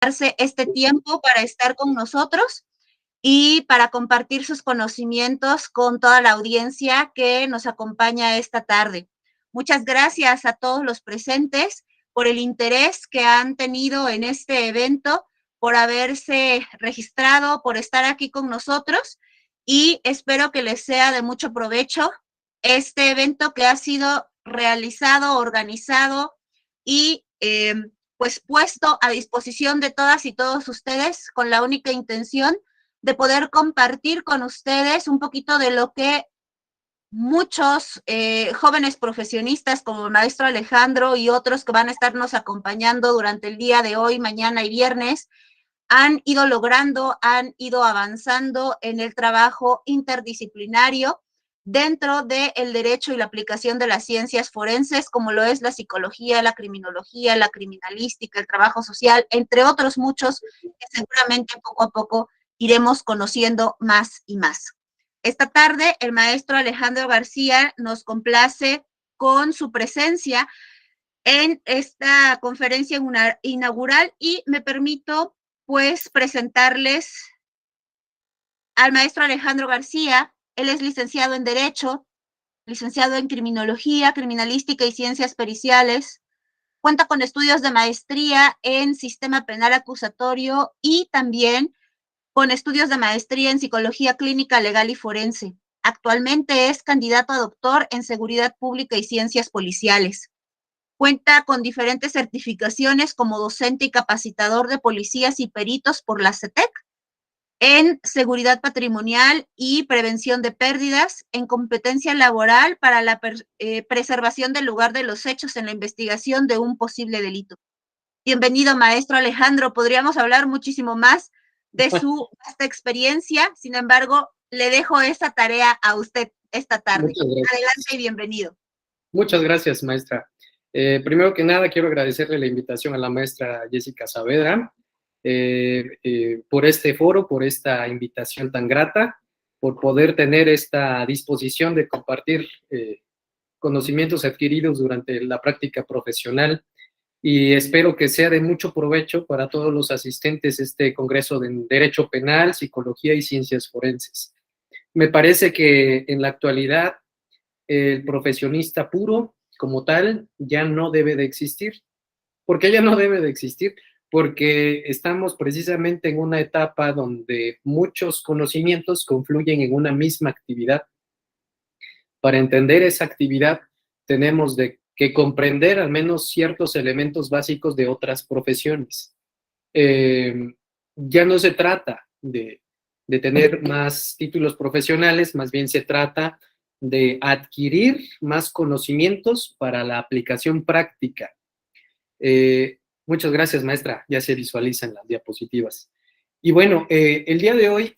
darse este tiempo para estar con nosotros y para compartir sus conocimientos con toda la audiencia que nos acompaña esta tarde. Muchas gracias a todos los presentes por el interés que han tenido en este evento, por haberse registrado, por estar aquí con nosotros, y espero que les sea de mucho provecho este evento que ha sido realizado, organizado y pues puesto a disposición de todas y todos ustedes con la única intención de poder compartir con ustedes un poquito de lo que muchos jóvenes profesionistas como el maestro Alejandro y otros que van a estarnos acompañando durante el día de hoy, mañana y viernes, han ido logrando, han ido avanzando en el trabajo interdisciplinario dentro del derecho y la aplicación de las ciencias forenses, como lo es la psicología, la criminología, la criminalística, el trabajo social, entre otros muchos que seguramente poco a poco iremos conociendo más y más. Esta tarde el maestro Alejandro García nos complace con su presencia en esta conferencia inaugural y me permito pues presentarles al maestro Alejandro García. Él es licenciado en Derecho, licenciado en Criminología, Criminalística y Ciencias Periciales. Cuenta con estudios de maestría en Sistema Penal Acusatorio y también con estudios de maestría en Psicología Clínica, Legal y Forense. Actualmente es candidato a doctor en Seguridad Pública y Ciencias Policiales. Cuenta con diferentes certificaciones como docente y capacitador de policías y peritos por la CETEC, en seguridad patrimonial y prevención de pérdidas, en competencia laboral para la preservación del lugar de los hechos en la investigación de un posible delito. Bienvenido, maestro Alejandro. Podríamos hablar muchísimo más de su vasta experiencia, sin embargo, le dejo esa tarea a usted esta tarde. Adelante y bienvenido. Muchas gracias, maestra. Primero que nada, quiero agradecerle la invitación a la maestra Jessica Saavedra por este foro, por esta invitación tan grata, por poder tener esta disposición de compartir conocimientos adquiridos durante la práctica profesional, y espero que sea de mucho provecho para todos los asistentes a este Congreso de Derecho Penal, Psicología y Ciencias Forenses. Me parece que en la actualidad el profesionista puro como tal ya no debe de existir. ¿Por qué ya no debe de existir? Porque estamos precisamente en una etapa donde muchos conocimientos confluyen en una misma actividad. Para entender esa actividad tenemos que comprender al menos ciertos elementos básicos de otras profesiones. Ya no se trata de tener más títulos profesionales, más bien se trata de adquirir más conocimientos para la aplicación práctica. Muchas gracias, maestra. Ya se visualizan las diapositivas. Y bueno, el día de hoy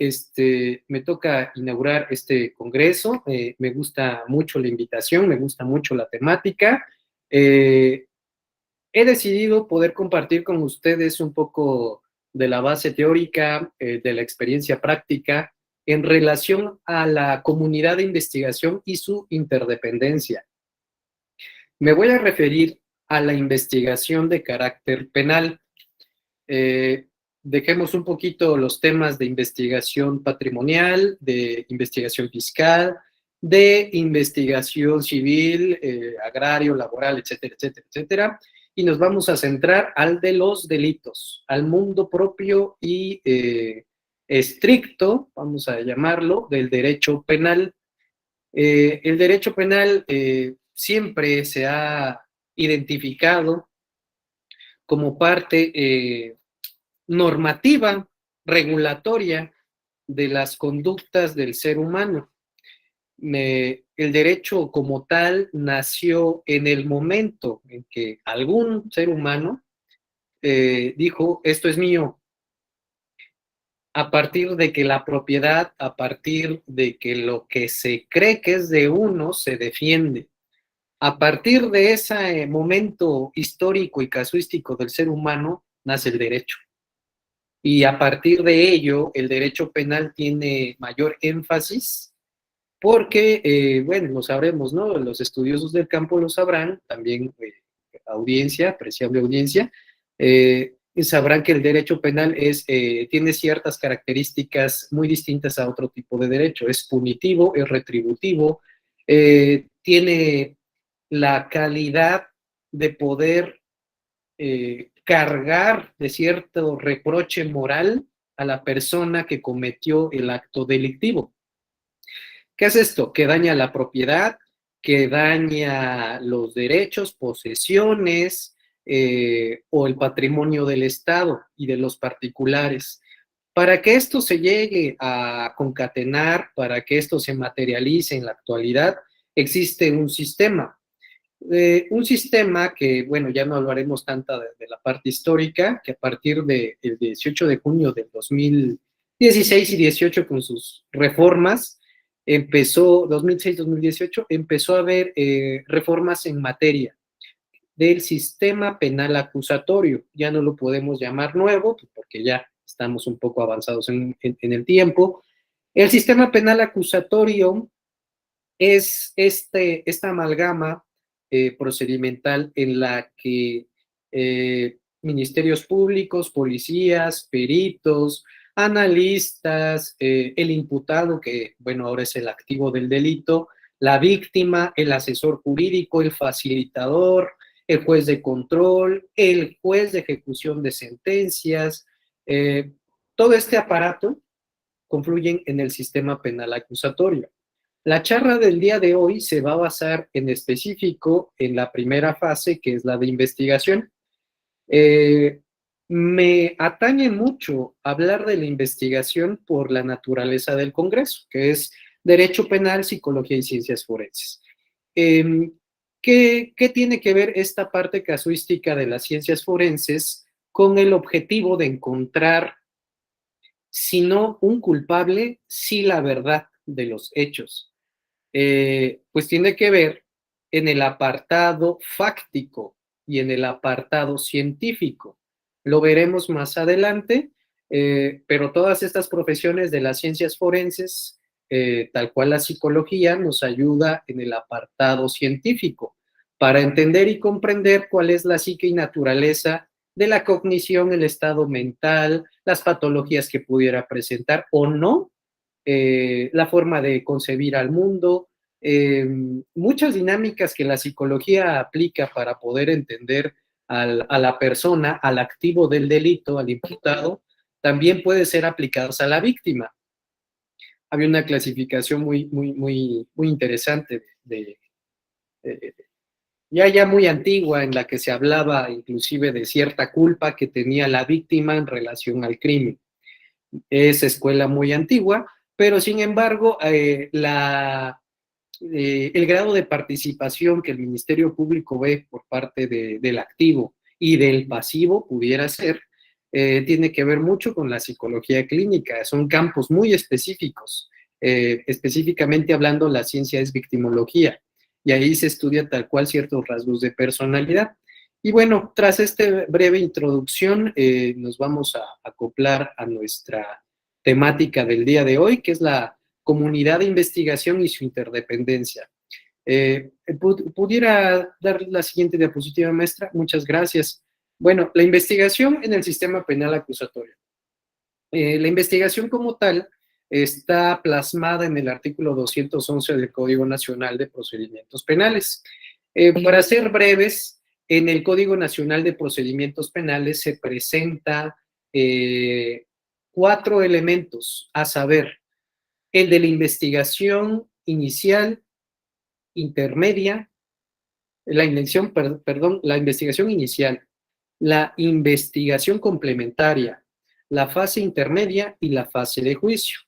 me toca inaugurar este congreso. Me gusta mucho la invitación, me gusta mucho la temática. He decidido poder compartir con ustedes un poco de la base teórica, de la experiencia práctica en relación a la comunidad de investigación y su interdependencia. Me voy a referir a la investigación de carácter penal. Dejemos un poquito los temas de investigación patrimonial, de investigación fiscal, de investigación civil, agrario, laboral, etcétera, etcétera, etcétera, y nos vamos a centrar al de los delitos, al mundo propio y estricto, vamos a llamarlo, del derecho penal. El derecho penal siempre se ha identificado como parte normativa, regulatoria de las conductas del ser humano. El derecho como tal nació en el momento en que algún ser humano dijo, esto es mío, a partir de que la propiedad, a partir de que lo que se cree que es de uno se defiende. A partir de ese momento histórico y casuístico del ser humano, nace el derecho. Y a partir de ello, el derecho penal tiene mayor énfasis porque, bueno, lo sabremos, ¿no? Los estudiosos del campo lo sabrán, también audiencia, apreciable audiencia, sabrán que el derecho penal tiene ciertas características muy distintas a otro tipo de derecho. Es punitivo, es retributivo, tiene la calidad de poder cargar de cierto reproche moral a la persona que cometió el acto delictivo. ¿Qué es esto? Que daña la propiedad, que daña los derechos, posesiones o el patrimonio del Estado y de los particulares. Para que esto se llegue a concatenar, para que esto se materialice en la actualidad, existe un sistema que, bueno, ya no hablaremos tanto de la parte histórica, que a partir del 18 de junio del 2016 y 18 con sus reformas, 2006-2018, empezó a haber reformas en materia del sistema penal acusatorio. Ya no lo podemos llamar nuevo, porque ya estamos un poco avanzados en el tiempo. El sistema penal acusatorio es esta amalgama procedimental en la que ministerios públicos, policías, peritos, analistas, el imputado, que bueno, ahora es el activo del delito, la víctima, el asesor jurídico, el facilitador, el juez de control, el juez de ejecución de sentencias, todo este aparato confluyen en el sistema penal acusatorio. La charla del día de hoy se va a basar en específico en la primera fase, que es la de investigación. Me atañe mucho hablar de la investigación por la naturaleza del Congreso, que es Derecho Penal, Psicología y Ciencias Forenses. ¿Qué tiene que ver esta parte casuística de las ciencias forenses con el objetivo de encontrar, si no un culpable, sí la verdad de los hechos? Pues tiene que ver en el apartado fáctico y en el apartado científico. Lo veremos más adelante, pero todas estas profesiones de las ciencias forenses, tal cual la psicología, nos ayuda en el apartado científico para entender y comprender cuál es la psique y naturaleza de la cognición, el estado mental, las patologías que pudiera presentar o no, la forma de concebir al mundo, muchas dinámicas que la psicología aplica para poder entender a la persona, al activo del delito, al imputado, también pueden ser aplicadas a la víctima. Había una clasificación muy interesante ya muy antigua, en la que se hablaba inclusive de cierta culpa que tenía la víctima en relación al crimen. Es escuela muy antigua, pero sin embargo, el grado de participación que el Ministerio Público ve por parte del activo y del pasivo pudiera ser, tiene que ver mucho con la psicología clínica. Son campos muy específicos. Específicamente hablando, la ciencia es victimología, y ahí se estudia tal cual ciertos rasgos de personalidad. Y bueno, tras esta breve introducción, nos vamos a acoplar a nuestra temática del día de hoy, que es la comunidad de investigación y su interdependencia. ¿Pudiera dar la siguiente diapositiva, maestra? Muchas gracias. Bueno, la investigación en el sistema penal acusatorio. La investigación como tal está plasmada en el artículo 211 del Código Nacional de Procedimientos Penales. Para ser breves, en el Código Nacional de Procedimientos Penales se presenta 4 elementos, a saber, el de la investigación inicial, intermedia, la investigación inicial, la investigación complementaria, la fase intermedia y la fase de juicio.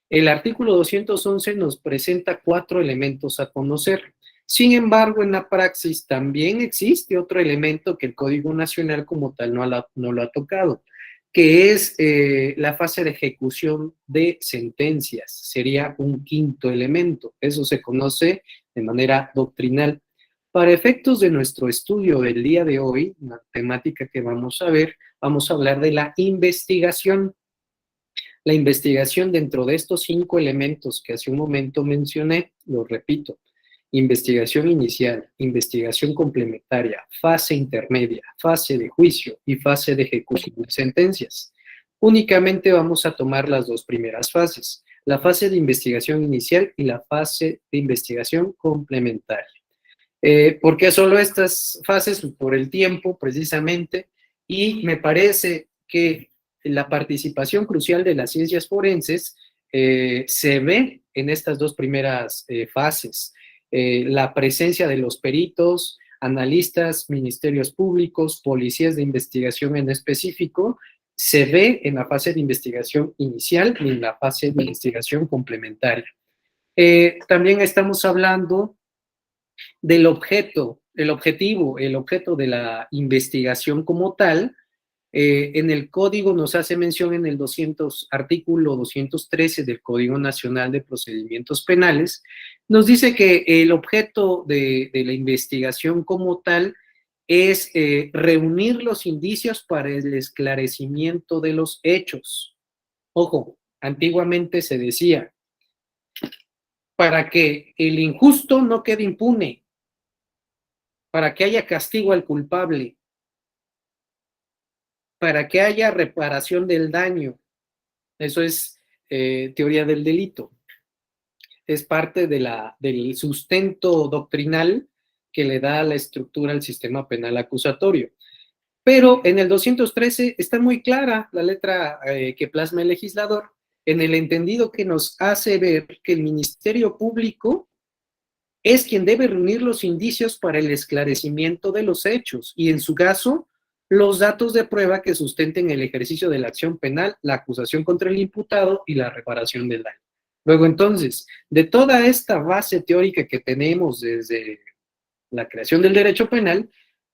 El artículo 211 nos presenta 4 elementos a conocer. Sin embargo, en la praxis también existe otro elemento que el Código Nacional como tal no lo ha tocado, que es la fase de ejecución de sentencias. Sería un 5º elemento. Eso se conoce de manera doctrinal. Para efectos de nuestro estudio del día de hoy, la temática que vamos a ver, vamos a hablar de la investigación. La investigación dentro de estos 5 elementos que hace un momento mencioné, lo repito, investigación inicial, investigación complementaria, fase intermedia, fase de juicio y fase de ejecución de sentencias. Únicamente vamos a tomar las dos primeras fases, la fase de investigación inicial y la fase de investigación complementaria. ¿Por qué solo estas fases? Por el tiempo, precisamente, y me parece que la participación crucial de las ciencias forenses se ve en estas dos primeras fases. La presencia de los peritos, analistas, ministerios públicos, policías de investigación en específico, se ve en la fase de investigación inicial y en la fase de investigación complementaria. También estamos hablando del objeto, el objeto de la investigación como tal. En el código nos hace mención en el artículo 213 del Código Nacional de Procedimientos Penales, nos dice que el objeto de la investigación como tal es reunir los indicios para el esclarecimiento de los hechos. Ojo, antiguamente se decía, para que el injusto no quede impune, para que haya castigo al culpable, para que haya reparación del daño. Eso es teoría del delito. Es parte del sustento doctrinal que le da la estructura al sistema penal acusatorio. Pero en el 213 está muy clara la letra que plasma el legislador, en el entendido que nos hace ver que el Ministerio Público es quien debe reunir los indicios para el esclarecimiento de los hechos y, en su caso, los datos de prueba que sustenten el ejercicio de la acción penal, la acusación contra el imputado y la reparación del daño. Luego, entonces, de toda esta base teórica que tenemos desde la creación del derecho penal,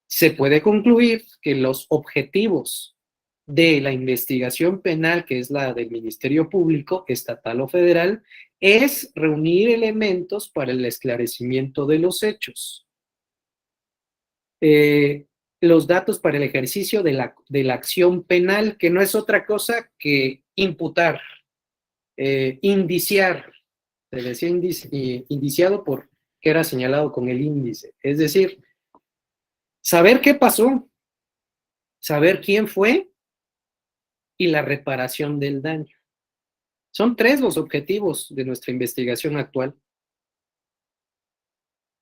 se puede concluir que los objetivos de la investigación penal, que es la del Ministerio Público, estatal o federal, es reunir elementos para el esclarecimiento de los hechos. Los datos para el ejercicio de la acción penal, que no es otra cosa que imputar, indiciar, se decía indiciado porque era señalado con el índice, es decir, saber qué pasó, saber quién fue y la reparación del daño. Son 3 los objetivos de nuestra investigación actual.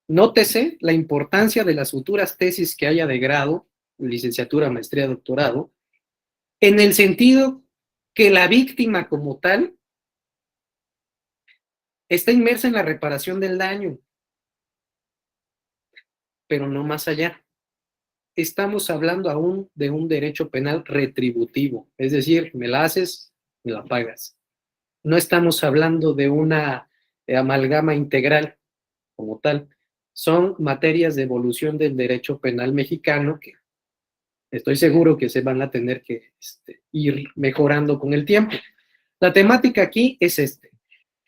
Nótese la importancia de las futuras tesis que haya de grado, licenciatura, maestría, doctorado, en el sentido que la víctima como tal está inmersa en la reparación del daño, pero no más allá. Estamos hablando aún de un derecho penal retributivo, es decir, me la haces, me la pagas. No estamos hablando de una amalgama integral como tal. Son materias de evolución del derecho penal mexicano que estoy seguro que se van a tener que ir mejorando con el tiempo. La temática aquí es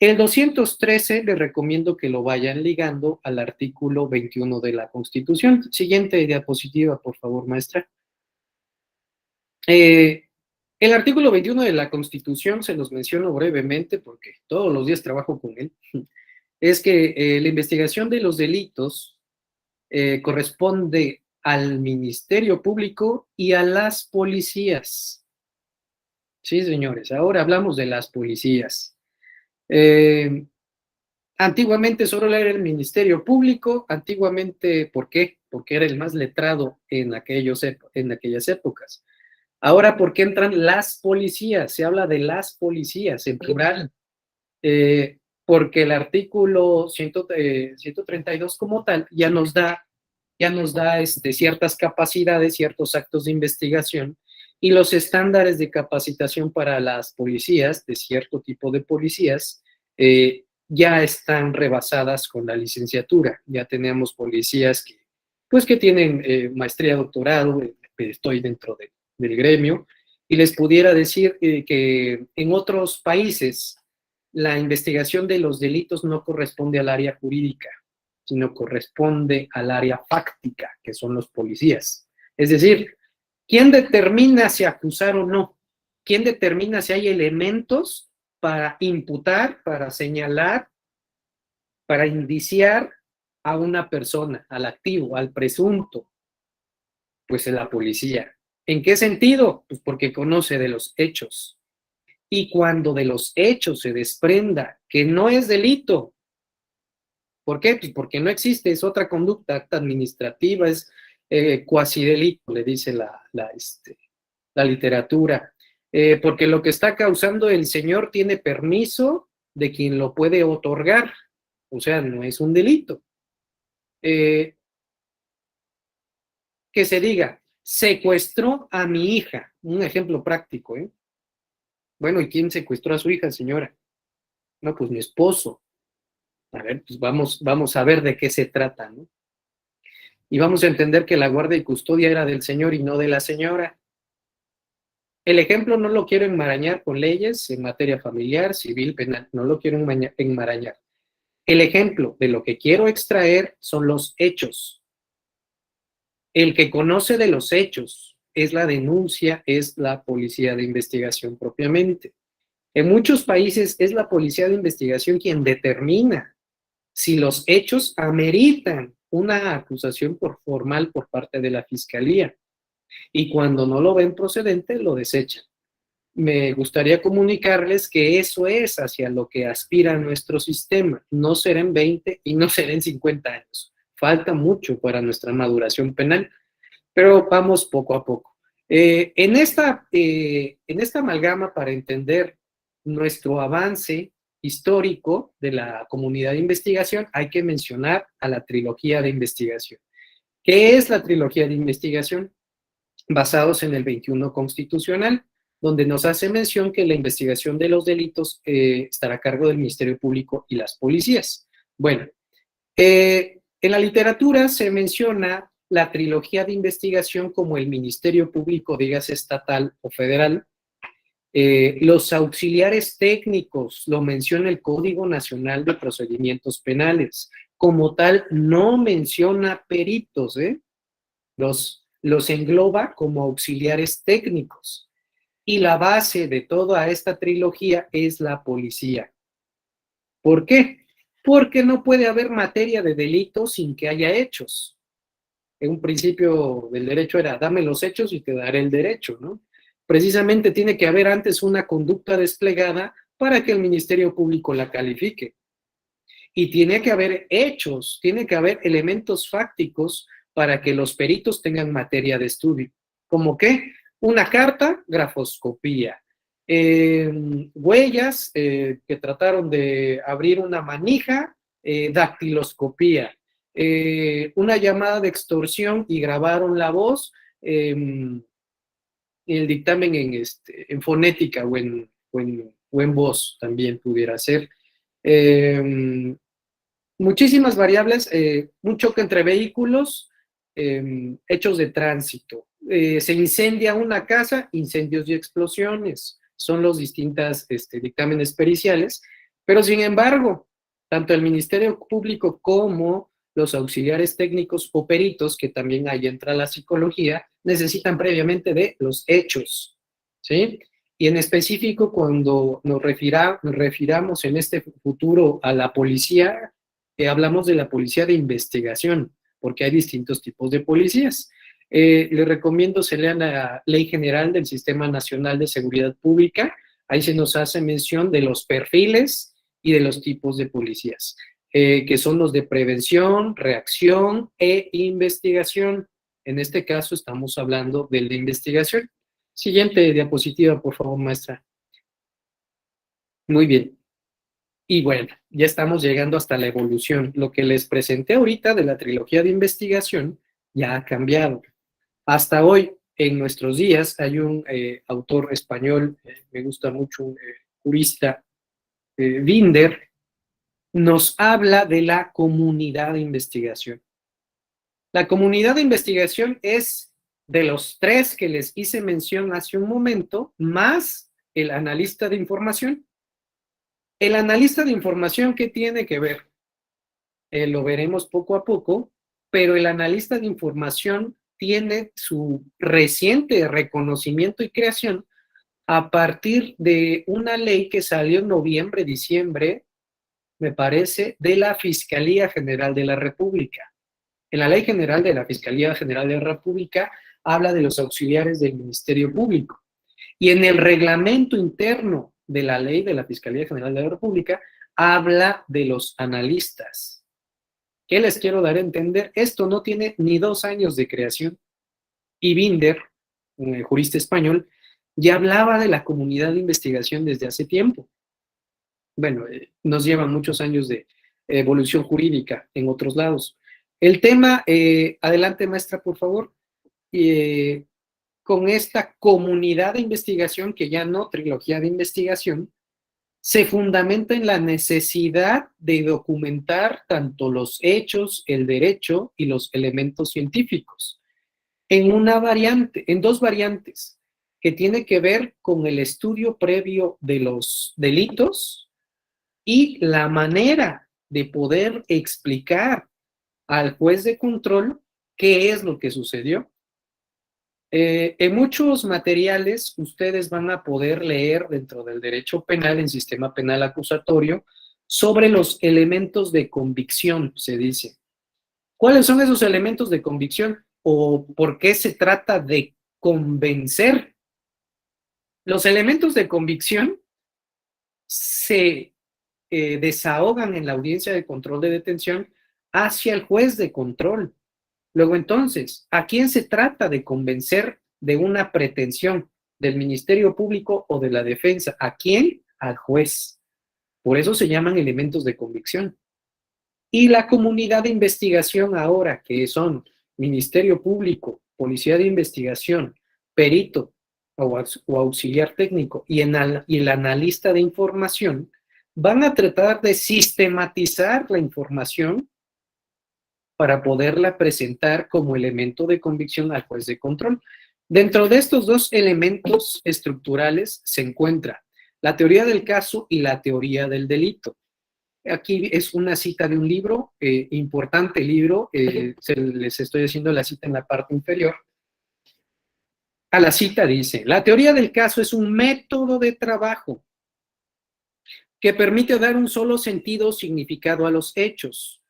El 213 les recomiendo que lo vayan ligando al artículo 21 de la Constitución. Siguiente diapositiva, por favor, maestra. El artículo 21 de la Constitución, se los menciono brevemente porque todos los días trabajo con él, es que la investigación de los delitos corresponde al Ministerio Público y a las policías. Sí, señores, ahora hablamos de las policías. Antiguamente solo era el Ministerio Público, antiguamente, ¿por qué? Porque era el más letrado en aquellas épocas. Ahora, ¿por qué entran las policías? Se habla de las policías en plural, porque el artículo 132 como tal ya nos da ciertas capacidades, ciertos actos de investigación, y los estándares de capacitación para las policías, de cierto tipo de policías, ya están rebasadas con la licenciatura. Ya tenemos policías que tienen maestría, doctorado, estoy dentro del gremio, y les pudiera decir que en otros países la investigación de los delitos no corresponde al área jurídica, sino corresponde al área fáctica, que son los policías. Es decir, ¿quién determina si acusar o no? ¿Quién determina si hay elementos para imputar, para señalar, para indiciar a una persona, al activo, al presunto? Pues es la policía. ¿En qué sentido? Pues porque conoce de los hechos. Y cuando de los hechos se desprenda que no es delito, ¿por qué? Pues porque no existe, es otra conducta, acta administrativa, es cuasi delito, le dice la literatura. Porque lo que está causando el señor tiene permiso de quien lo puede otorgar, o sea, no es un delito. Que se diga, secuestró a mi hija, un ejemplo práctico, ¿eh? Bueno, ¿y quién secuestró a su hija, señora? No, pues mi esposo. A ver, pues vamos a ver de qué se trata, ¿no? Y vamos a entender que la guardia y custodia era del señor y no de la señora. El ejemplo no lo quiero enmarañar con leyes en materia familiar, civil, penal, no lo quiero enmarañar. El ejemplo de lo que quiero extraer son los hechos. El que conoce de los hechos es la denuncia, es la policía de investigación propiamente. En muchos países es la policía de investigación quien determina si los hechos ameritan una acusación formal por parte de la fiscalía. Y cuando no lo ven procedente, lo desechan. Me gustaría comunicarles que eso es hacia lo que aspira nuestro sistema. No será en 20 y no será en 50 años. Falta mucho para nuestra maduración penal, pero vamos poco a poco. En esta amalgama para entender nuestro avance histórico de la comunidad de investigación, hay que mencionar a la trilogía de investigación. ¿Qué es la trilogía de investigación? Basados en el 21 constitucional, donde nos hace mención que la investigación de los delitos estará a cargo del Ministerio Público y las policías. Bueno, en la literatura se menciona la trilogía de investigación como el Ministerio Público, dígase estatal o federal. Los auxiliares técnicos, lo menciona el Código Nacional de Procedimientos Penales. Como tal, no menciona peritos, los engloba como auxiliares técnicos. Y la base de toda esta trilogía es la policía. ¿Por qué? Porque no puede haber materia de delito sin que haya hechos. En un principio del derecho era, dame los hechos y te daré el derecho, ¿no? Precisamente tiene que haber antes una conducta desplegada para que el Ministerio Público la califique. Y tiene que haber hechos, tiene que haber elementos fácticos para que los peritos tengan materia de estudio. ¿Cómo qué? Una carta, grafoscopía. Huellas que trataron de abrir una manija, dactiloscopía. Una llamada de extorsión y grabaron la voz, el dictamen en fonética o en voz también pudiera ser. Muchísimas variables, un choque entre vehículos, hechos de tránsito. Se incendia una casa, incendios y explosiones. Son los distintos dictámenes periciales, pero sin embargo, tanto el Ministerio Público como los auxiliares técnicos o peritos, que también ahí entra la psicología, necesitan previamente de los hechos, ¿sí? Y en específico, cuando nos refiramos en este futuro a la policía, hablamos de la policía de investigación, porque hay distintos tipos de policías. Les recomiendo se lean la Ley General del Sistema Nacional de Seguridad Pública. Ahí se nos hace mención de los perfiles y de los tipos de policías, que son los de prevención, reacción e investigación. En este caso estamos hablando del de investigación. Siguiente diapositiva, por favor, maestra. Muy bien. Y bueno, ya estamos llegando hasta la evolución. Lo que les presenté ahorita de la trilogía de investigación ya ha cambiado. Hasta hoy, en nuestros días, hay un autor español, me gusta mucho, un jurista, Binder, nos habla de la comunidad de investigación. La comunidad de investigación es de los tres que les hice mención hace un momento, más el analista de información. El analista de información, ¿qué tiene que ver? Lo veremos poco a poco, pero el analista de información tiene su reciente reconocimiento y creación a partir de una ley que salió en noviembre, diciembre me parece, de la Fiscalía General de la República. En la Ley General de la Fiscalía General de la República habla de los auxiliares del Ministerio Público. Y en el reglamento interno de la ley de la Fiscalía General de la República habla de los analistas. ¿Qué les quiero dar a entender? Esto no tiene ni 2 años de creación. Y Binder, un jurista español, ya hablaba de la comunidad de investigación desde hace tiempo. Bueno, nos llevan muchos años de evolución jurídica en otros lados. El tema, adelante maestra, por favor, con esta comunidad de investigación, que ya no trilogía de investigación, se fundamenta en la necesidad de documentar tanto los hechos, el derecho y los elementos científicos en 2 variantes, que tiene que ver con el estudio previo de los delitos y la manera de poder explicar al juez de control qué es lo que sucedió. En muchos materiales ustedes van a poder leer dentro del derecho penal, en sistema penal acusatorio, sobre los elementos de convicción, se dice. ¿Cuáles son esos elementos de convicción? ¿O por qué se trata de convencer? Los elementos de convicción se desahogan en la audiencia de control de detención hacia el juez de control. Luego entonces, ¿a quién se trata de convencer de una pretensión? ¿Del Ministerio Público o de la defensa? ¿A quién? Al juez. Por eso se llaman elementos de convicción. Y la comunidad de investigación ahora, que son Ministerio Público, Policía de Investigación, perito o auxiliar técnico y el analista de información, van a tratar de sistematizar la información para poderla presentar como elemento de convicción al juez de control. Dentro de estos 2 elementos estructurales se encuentra la teoría del caso y la teoría del delito. Aquí es una cita de un libro, importante libro, les estoy haciendo la cita en la parte inferior. A la cita dice: la teoría del caso es un método de trabajo que permite dar un solo sentido o significado a los hechos,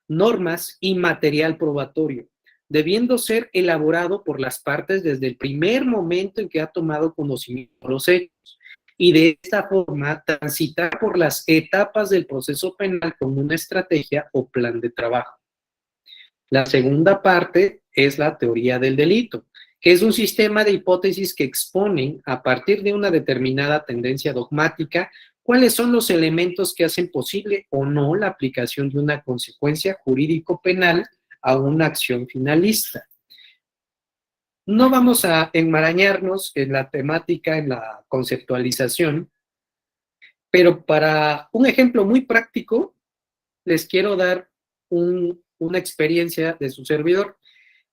normas y material probatorio, debiendo ser elaborado por las partes desde el primer momento en que ha tomado conocimiento de los hechos, y de esta forma transitar por las etapas del proceso penal con una estrategia o plan de trabajo. La segunda parte es la teoría del delito, que es un sistema de hipótesis que exponen, a partir de una determinada tendencia dogmática, cuáles son los elementos que hacen posible o no la aplicación de una consecuencia jurídico-penal a una acción finalista. No vamos a enmarañarnos en la temática, en la conceptualización, pero para un ejemplo muy práctico, les quiero dar una experiencia de su servidor.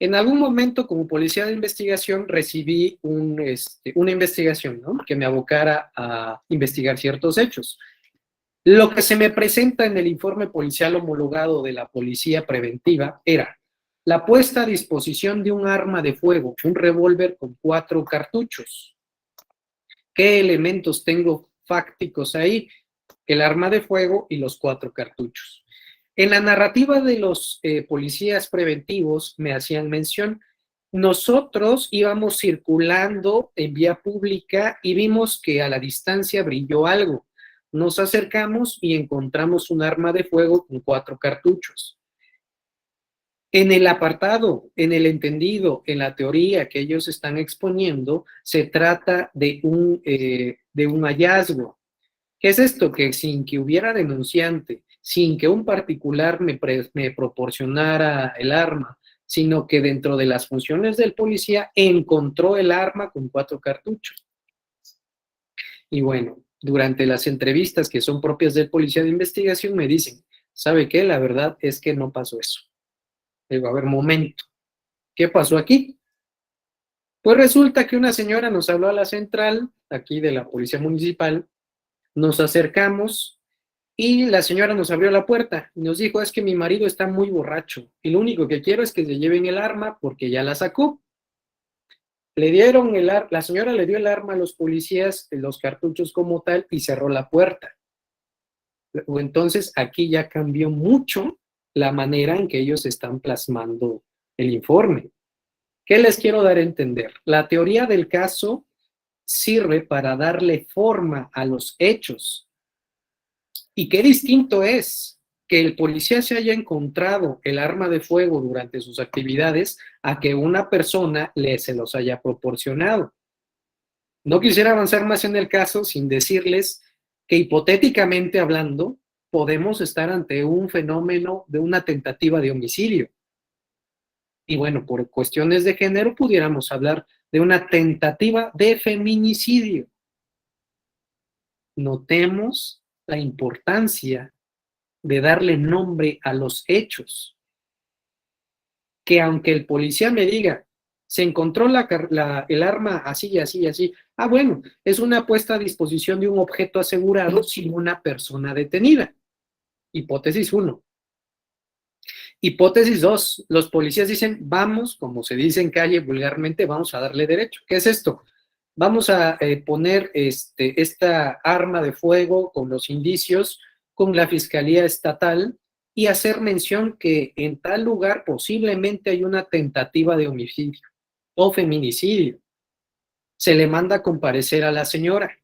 En algún momento, como policía de investigación, recibí una investigación, ¿no?, que me abocara a investigar ciertos hechos. Lo que se me presenta en el informe policial homologado de la policía preventiva era la puesta a disposición de un arma de fuego, un revólver con 4 cartuchos. ¿Qué elementos tengo fácticos ahí? El arma de fuego y los 4 cartuchos. En la narrativa de los policías preventivos me hacían mención, nosotros íbamos circulando en vía pública y vimos que a la distancia brilló algo. Nos acercamos y encontramos un arma de fuego con 4 cartuchos. En el apartado, en el entendido, en la teoría que ellos están exponiendo, se trata de un hallazgo. ¿Qué es esto? Que sin que hubiera denunciante, sin que un particular me proporcionara el arma, sino que dentro de las funciones del policía encontró el arma con 4 cartuchos. Y bueno, durante las entrevistas que son propias del policía de investigación me dicen, ¿sabe qué? La verdad es que no pasó eso. Digo, a ver, momento, ¿qué pasó aquí? Pues resulta que una señora nos habló a la central, aquí de la policía municipal, nos acercamos y la señora nos abrió la puerta y nos dijo, es que mi marido está muy borracho y lo único que quiero es que se lleven el arma porque ya la sacó. La señora le dio el arma a los policías, los cartuchos como tal, y cerró la puerta. O entonces aquí ya cambió mucho la manera en que ellos están plasmando el informe. ¿Qué les quiero dar a entender? La teoría del caso sirve para darle forma a los hechos. Y qué distinto es que el policía se haya encontrado el arma de fuego durante sus actividades a que una persona se los haya proporcionado. No quisiera avanzar más en el caso sin decirles que hipotéticamente hablando, podemos estar ante un fenómeno de una tentativa de homicidio. Y bueno, por cuestiones de género pudiéramos hablar de una tentativa de feminicidio. Notemos la importancia de darle nombre a los hechos. Que aunque el policía me diga, se encontró el arma así y así y así, ah, bueno, es una puesta a disposición de un objeto asegurado sin una persona detenida. Hipótesis 1. Hipótesis 2, los policías dicen, vamos, como se dice en calle vulgarmente, vamos a darle derecho. ¿Qué es esto? Vamos a poner esta arma de fuego con los indicios con la Fiscalía Estatal y hacer mención que en tal lugar posiblemente hay una tentativa de homicidio o feminicidio. Se le manda a comparecer a la señora.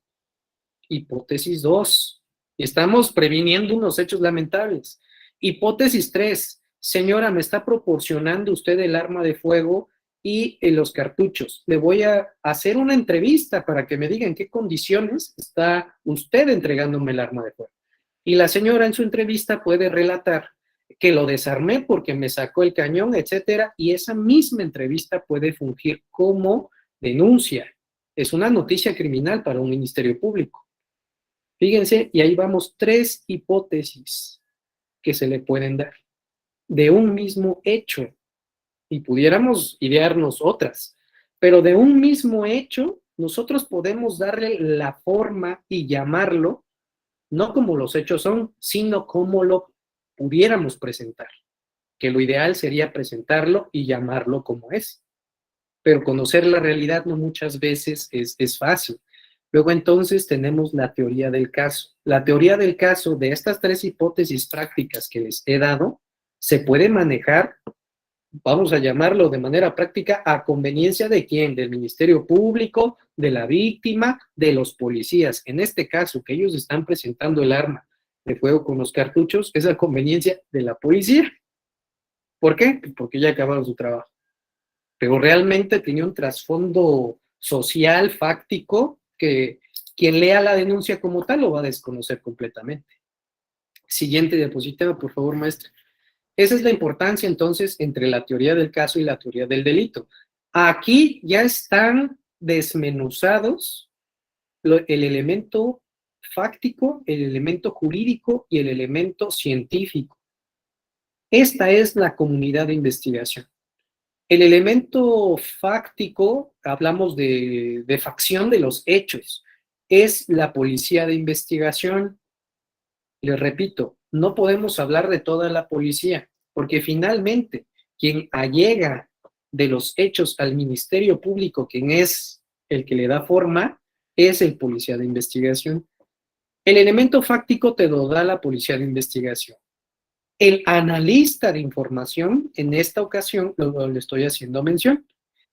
Hipótesis 2. Estamos previniendo unos hechos lamentables. Hipótesis 3. Señora, me está proporcionando usted el arma de fuego y los cartuchos. Le voy a hacer una entrevista para que me diga en qué condiciones está usted entregándome el arma de fuego. Y la señora en su entrevista puede relatar que lo desarmé porque me sacó el cañón, etcétera, y esa misma entrevista puede fungir como denuncia. Es una noticia criminal para un ministerio público. Fíjense, y ahí vamos 3 hipótesis que se le pueden dar de un mismo hecho, y pudiéramos idearnos otras, pero de un mismo hecho nosotros podemos darle la forma y llamarlo, no como los hechos son, sino como lo pudiéramos presentar, que lo ideal sería presentarlo y llamarlo como es, pero conocer la realidad no muchas veces es fácil. Luego entonces tenemos la teoría del caso. La teoría del caso de estas 3 hipótesis prácticas que les he dado se puede manejar, vamos a llamarlo de manera práctica, a conveniencia de quién, del Ministerio Público, de la víctima, de los policías. En este caso, que ellos están presentando el arma de fuego con los cartuchos, es a conveniencia de la policía. ¿Por qué? Porque ya acabaron su trabajo. Pero realmente tenía un trasfondo social, fáctico, que quien lea la denuncia como tal lo va a desconocer completamente. Siguiente diapositiva, por favor, maestra. Esa es la importancia entonces entre la teoría del caso y la teoría del delito. Aquí ya están desmenuzados el elemento fáctico, el elemento jurídico y el elemento científico. Esta es la comunidad de investigación. El elemento fáctico, hablamos de facción de los hechos, es la policía de investigación. Les repito, no podemos hablar de toda la policía, porque finalmente quien allega de los hechos al Ministerio Público, quien es el que le da forma, es el policía de investigación. El elemento fáctico te lo da la policía de investigación. El analista de información, en esta ocasión, le estoy haciendo mención,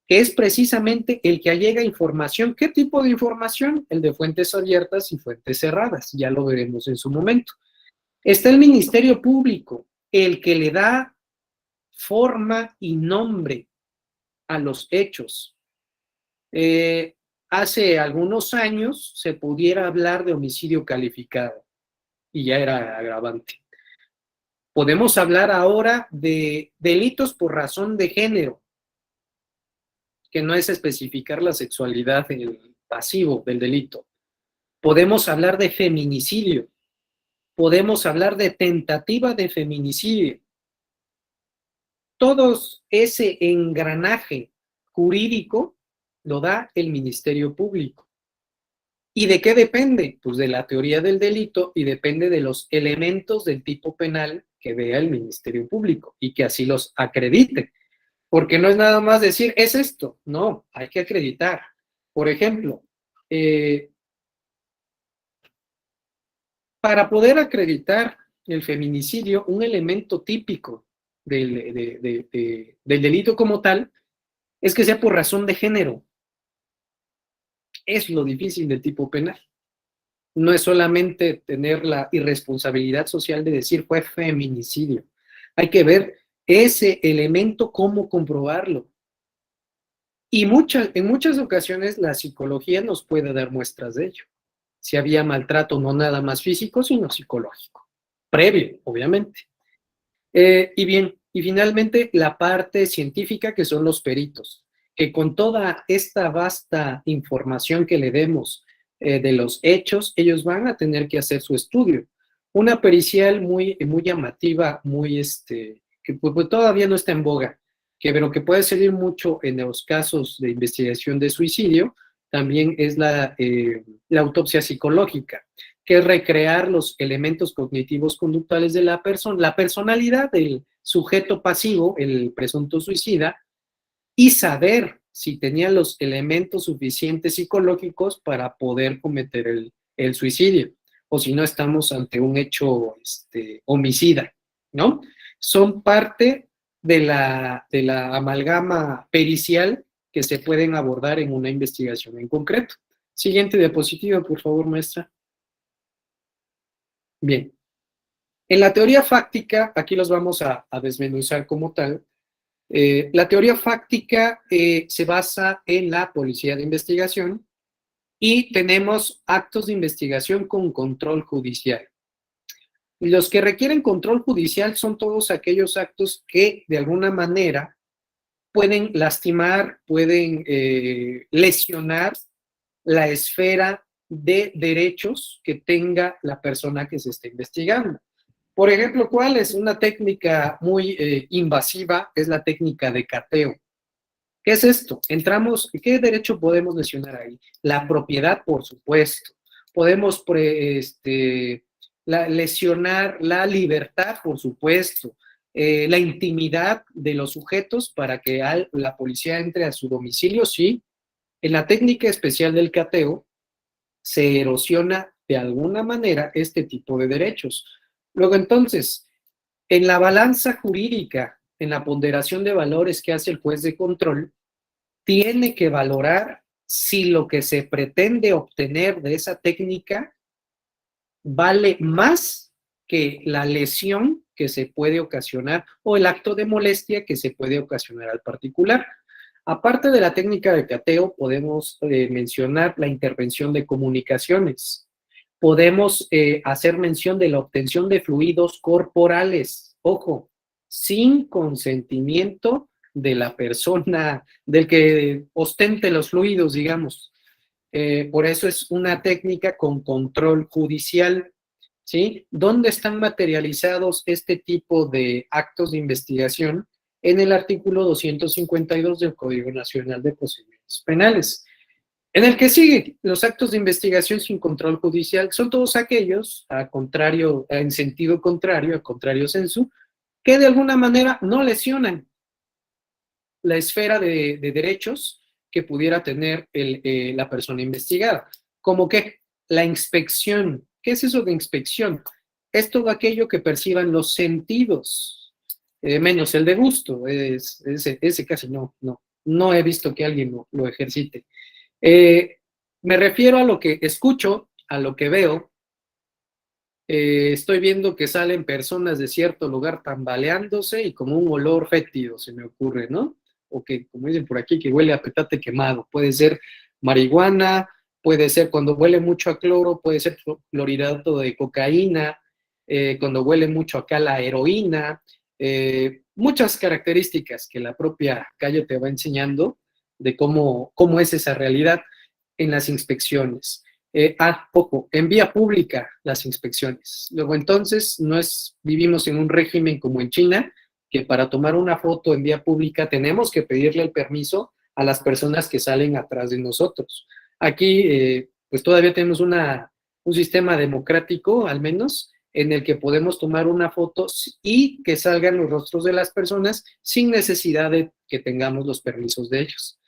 que es precisamente el que allega información. ¿Qué tipo de información? El de fuentes abiertas y fuentes cerradas, ya lo veremos en su momento. Está el Ministerio Público, el que le da forma y nombre a los hechos. Hace algunos años se pudiera hablar de homicidio calificado y ya era agravante. Podemos hablar ahora de delitos por razón de género, que no es especificar la sexualidad en el pasivo del delito. Podemos hablar de feminicidio. Podemos hablar de tentativa de feminicidio. Todo ese engranaje jurídico lo da el Ministerio Público. ¿Y de qué depende? Pues de la teoría del delito y depende de los elementos del tipo penal que vea el Ministerio Público y que así los acredite. Porque no es nada más decir, es esto. No, hay que acreditar. Por ejemplo, Para poder acreditar el feminicidio, un elemento típico del delito como tal es que sea por razón de género. Es lo difícil del tipo penal. No es solamente tener la irresponsabilidad social de decir fue feminicidio. Hay que ver ese elemento, cómo comprobarlo. Y en muchas ocasiones la psicología nos puede dar muestras de ello. Si había maltrato no nada más físico, sino psicológico. Previo, obviamente. Y finalmente la parte científica, que son los peritos, que con toda esta vasta información que le demos de los hechos, ellos van a tener que hacer su estudio. Una pericial muy llamativa, que pues, todavía no está en boga, pero que puede servir mucho en los casos de investigación de suicidio, también es la autopsia psicológica, que es recrear los elementos cognitivos conductuales de la persona, la personalidad del sujeto pasivo, el presunto suicida, y saber si tenía los elementos suficientes psicológicos para poder cometer el suicidio, o si no estamos ante un hecho homicida, ¿no? Son parte de la amalgama pericial que se pueden abordar en una investigación en concreto. Siguiente diapositiva, por favor, maestra. Bien. En la teoría fáctica, aquí los vamos a desmenuzar como tal. La teoría fáctica se basa en la policía de investigación y tenemos actos de investigación con control judicial. Los que requieren control judicial son todos aquellos actos que de alguna manera pueden lastimar, pueden lesionar la esfera de derechos que tenga la persona que se está investigando. Por ejemplo, ¿cuál es una técnica muy invasiva? Es la técnica de cateo. ¿Qué es esto? Entramos, ¿qué derecho podemos lesionar ahí? La propiedad, por supuesto. Podemos lesionar la libertad, por supuesto. La intimidad de los sujetos para que la policía entre a su domicilio, sí. En la técnica especial del cateo se erosiona de alguna manera este tipo de derechos. Luego, entonces, en la balanza jurídica, en la ponderación de valores que hace el juez de control, tiene que valorar si lo que se pretende obtener de esa técnica vale más que la lesión que se puede ocasionar o el acto de molestia que se puede ocasionar al particular. Aparte de la técnica de cateo, podemos mencionar la intervención de comunicaciones. Podemos hacer mención de la obtención de fluidos corporales, ojo, sin consentimiento de la persona, del que ostente los fluidos, digamos. Por eso es una técnica con control judicial, ¿sí? ¿Dónde están materializados este tipo de actos de investigación? En el artículo 252 del Código Nacional de Procedimientos Penales. En el que sigue, los actos de investigación sin control judicial son todos aquellos, en sentido contrario, a contrario sensu, que de alguna manera no lesionan la esfera de derechos que pudiera tener la persona investigada. Como que la inspección, ¿qué es eso de inspección? Es todo aquello que perciban los sentidos, menos el de gusto, ese casi no he visto que alguien lo ejercite. Me refiero a lo que escucho, a lo que veo. Estoy viendo que salen personas de cierto lugar tambaleándose y como un olor fétido se me ocurre, ¿no? O que, como dicen por aquí, que huele a petate quemado. Puede ser marihuana, puede ser cuando huele mucho a cloro, puede ser clorhidrato de cocaína, cuando huele mucho acá la heroína, muchas características que la propia calle te va enseñando de cómo es esa realidad en las inspecciones. En vía pública las inspecciones. Luego entonces vivimos en un régimen como en China, que para tomar una foto en vía pública tenemos que pedirle el permiso a las personas que salen atrás de nosotros. Aquí pues todavía tenemos un sistema democrático, al menos, en el que podemos tomar una foto y que salgan los rostros de las personas sin necesidad de que tengamos los permisos de ellos.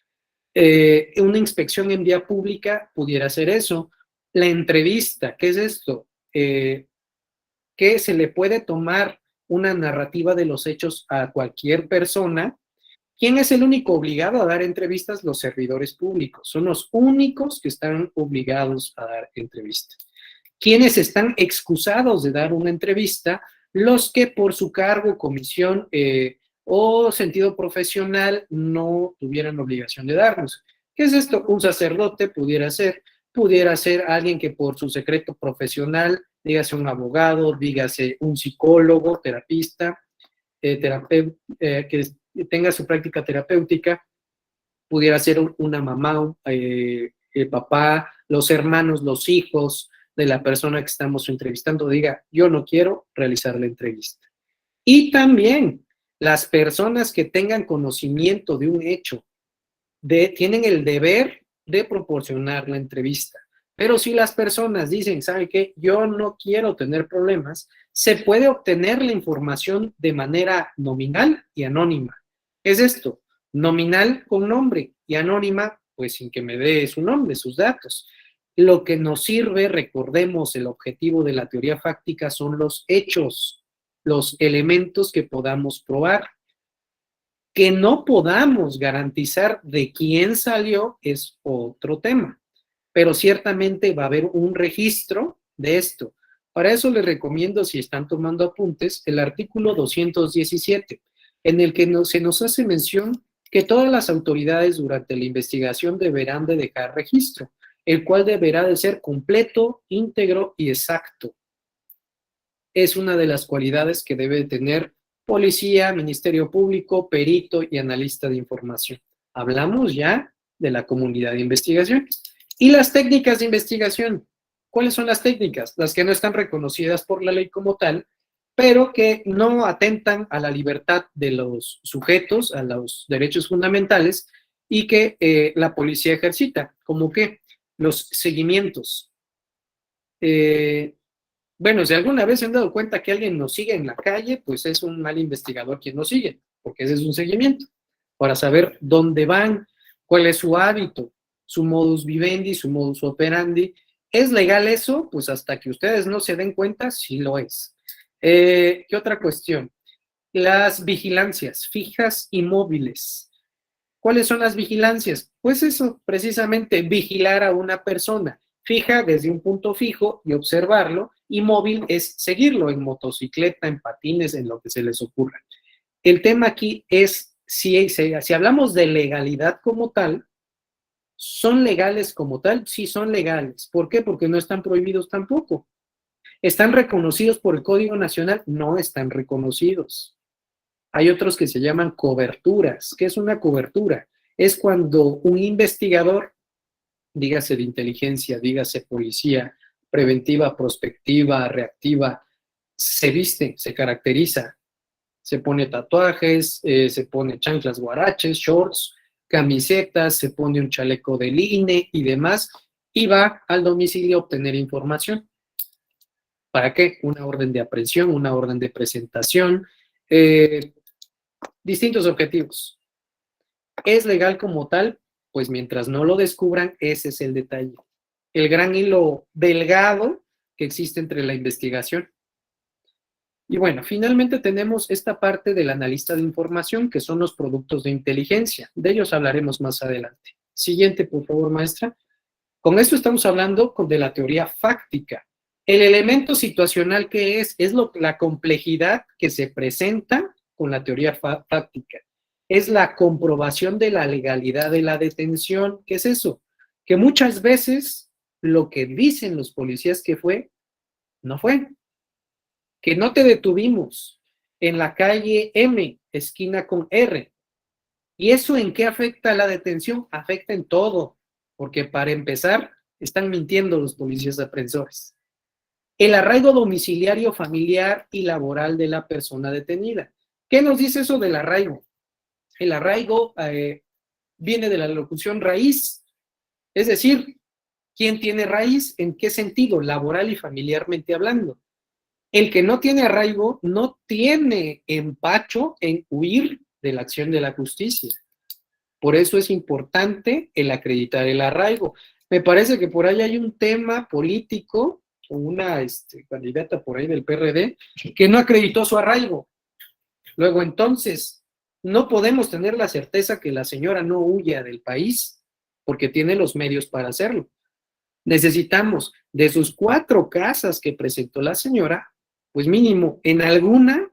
Una inspección en vía pública pudiera ser eso. La entrevista, ¿qué es esto? que se le puede tomar una narrativa de los hechos a cualquier persona. ¿Quién es el único obligado a dar entrevistas? Los servidores públicos. Son los únicos que están obligados a dar entrevistas. ¿Quiénes están excusados de dar una entrevista? Los que por su cargo, comisión o sentido profesional no tuvieran obligación de darlos. ¿Qué es esto? Un sacerdote pudiera ser alguien que por su secreto profesional, dígase un abogado, dígase un psicólogo, terapista, que tenga su práctica terapéutica, pudiera ser una mamá, el papá, los hermanos, los hijos de la persona que estamos entrevistando, diga, yo no quiero realizar la entrevista. Y también las personas que tengan conocimiento de un hecho, tienen el deber de proporcionar la entrevista. Pero si las personas dicen, ¿sabe qué? Yo no quiero tener problemas, se puede obtener la información de manera nominal y anónima. ¿Qué es esto? Nominal con nombre y anónima, pues sin que me dé su nombre, sus datos. Lo que nos sirve, recordemos, el objetivo de la teoría fáctica son los hechos, los elementos que podamos probar. Que no podamos garantizar de quién salió es otro tema, pero ciertamente va a haber un registro de esto. Para eso les recomiendo, si están tomando apuntes, el artículo 217, en el que se nos hace mención que todas las autoridades durante la investigación deberán de dejar registro, el cual deberá de ser completo, íntegro y exacto. Es una de las cualidades que debe tener policía, ministerio público, perito y analista de información. Hablamos ya de la comunidad de investigación. Y las técnicas de investigación. ¿Cuáles son las técnicas? Las que no están reconocidas por la ley como tal, pero que no atentan a la libertad de los sujetos, a los derechos fundamentales, y que la policía ejercita, como que los seguimientos. Bueno, si alguna vez se han dado cuenta que alguien nos sigue en la calle, pues es un mal investigador quien nos sigue, porque ese es un seguimiento, para saber dónde van, cuál es su hábito, su modus vivendi, su modus operandi. ¿Es legal eso? Pues hasta que ustedes no se den cuenta, sí lo es. ¿Qué otra cuestión? Las vigilancias fijas y móviles. ¿Cuáles son las vigilancias? Pues eso, precisamente, vigilar a una persona fija desde un punto fijo y observarlo, y móvil es seguirlo en motocicleta, en patines, en lo que se les ocurra. El tema aquí es, si hablamos de legalidad como tal, ¿son legales como tal? Sí, son legales. ¿Por qué? Porque no están prohibidos tampoco. ¿Están reconocidos por el Código Nacional? No están reconocidos. Hay otros que se llaman coberturas. ¿Qué es una cobertura? Es cuando un investigador, dígase de inteligencia, dígase policía, preventiva, prospectiva, reactiva, se viste, se caracteriza, se pone tatuajes, se pone chanclas guaraches, shorts, camisetas, se pone un chaleco del INE y demás, y va al domicilio a obtener información. ¿Para qué? Una orden de aprehensión, una orden de presentación, distintos objetivos. ¿Es legal como tal? Pues mientras no lo descubran, ese es el detalle. El gran hilo delgado que existe entre la investigación. Y bueno, finalmente tenemos esta parte del analista de información, que son los productos de inteligencia. De ellos hablaremos más adelante. Siguiente, por favor, maestra. Con esto estamos hablando de la teoría fáctica. El elemento situacional que es la complejidad que se presenta con la teoría fáctica. Es la comprobación de la legalidad de la detención. ¿Qué es eso? Que muchas veces lo que dicen los policías que fue, no fue. Que no te detuvimos en la calle M, esquina con R. ¿Y eso en qué afecta la detención? Afecta en todo, porque para empezar, están mintiendo los policías aprensores. El arraigo domiciliario, familiar y laboral de la persona detenida. ¿Qué nos dice eso del arraigo? El arraigo viene de la locución raíz, es decir, ¿quién tiene raíz? ¿En qué sentido? Laboral y familiarmente hablando. El que no tiene arraigo no tiene empacho en huir de la acción de la justicia. Por eso es importante el acreditar el arraigo. Me parece que por ahí hay un tema político una candidata por ahí del PRD, que no acreditó su arraigo. Luego, entonces, no podemos tener la certeza que la señora no huya del país porque tiene los medios para hacerlo. Necesitamos de sus 4 casas que presentó la señora, pues mínimo en alguna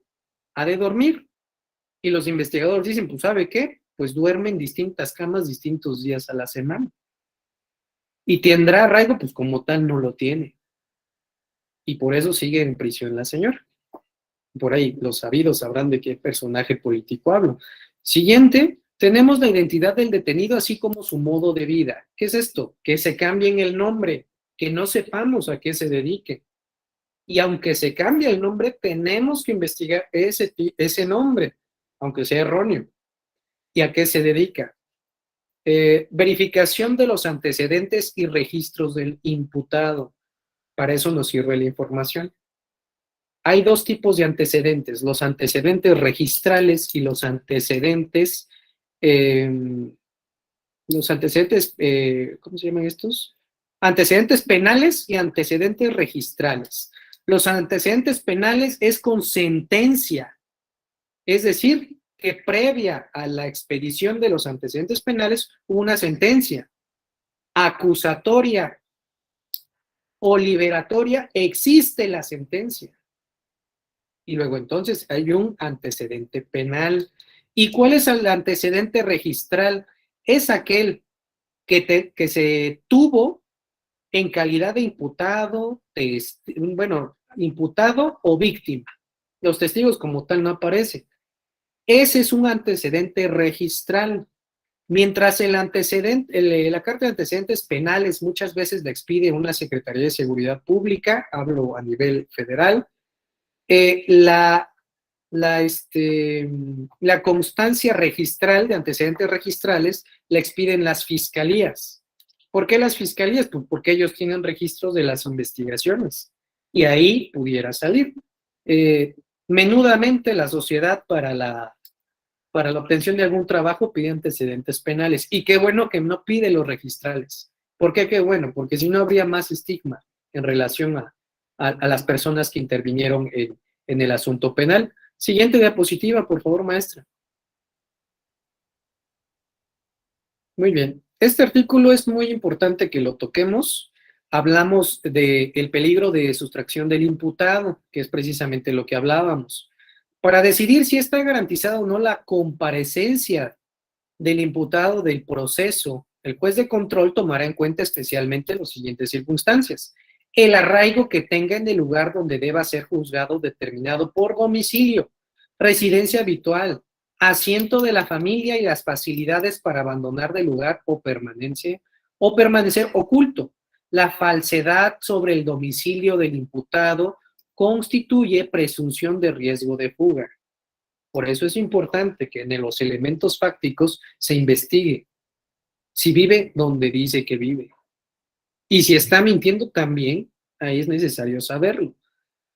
ha de dormir. Y los investigadores dicen, pues ¿sabe qué? Pues duerme en distintas camas distintos días a la semana. Y tendrá arraigo, pues como tal no lo tiene. Y por eso sigue en prisión la señora. Por ahí los sabidos sabrán de qué personaje político hablo. Siguiente, tenemos la identidad del detenido, así como su modo de vida. ¿Qué es esto? Que se cambien el nombre, que no sepamos a qué se dedique. Y aunque se cambie el nombre, tenemos que investigar ese nombre, aunque sea erróneo. ¿Y a qué se dedica? Verificación de los antecedentes y registros del imputado. Para eso nos sirve la información. Hay 2 tipos de antecedentes, los antecedentes registrales y eh, ¿cómo se llaman estos? Antecedentes penales y antecedentes registrales. Los antecedentes penales es con sentencia, es decir, que previa a la expedición de los antecedentes penales hubo una sentencia acusatoria o liberatoria, existe la sentencia. Y luego entonces hay un antecedente penal. ¿Y cuál es el antecedente registral? Es aquel que se tuvo en calidad de imputado, imputado o víctima. Los testigos como tal no aparecen. Ese es un antecedente registral. Mientras la carta de antecedentes penales muchas veces la expide una Secretaría de Seguridad Pública, hablo a nivel federal, la la constancia registral de antecedentes registrales la expiden las fiscalías. ¿Por qué las fiscalías? Pues porque ellos tienen registros de las investigaciones y ahí pudiera salir. Menudamente la sociedad para la obtención de algún trabajo pide antecedentes penales y qué bueno que no pide los registrales. ¿Por qué qué bueno? Porque si no habría más estigma en relación a las personas que intervinieron en el asunto penal. Siguiente diapositiva, por favor, maestra. Muy bien. Este artículo es muy importante que lo toquemos. Hablamos del peligro de sustracción del imputado, que es precisamente lo que hablábamos. Para decidir si está garantizada o no la comparecencia del imputado del proceso, el juez de control tomará en cuenta especialmente las siguientes circunstancias. El arraigo que tenga en el lugar donde deba ser juzgado determinado por domicilio, residencia habitual, asiento de la familia y las facilidades para abandonar del lugar o permanecer oculto. La falsedad sobre el domicilio del imputado constituye presunción de riesgo de fuga. Por eso es importante que en los elementos fácticos se investigue si vive donde dice que vive. Y si está mintiendo también, ahí es necesario saberlo.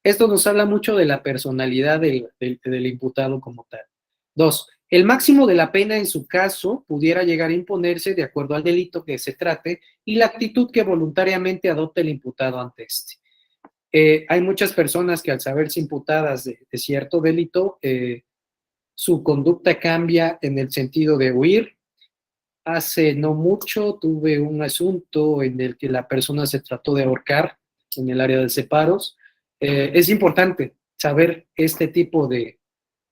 Esto nos habla mucho de la personalidad del imputado como tal. 2. El máximo de la pena en su caso pudiera llegar a imponerse de acuerdo al delito que se trate y la actitud que voluntariamente adopte el imputado ante este. Hay muchas personas que al saberse imputadas de cierto delito, su conducta cambia en el sentido de huir. Hace no mucho tuve un asunto en el que la persona se trató de ahorcar en el área de separos. Es importante saber este tipo de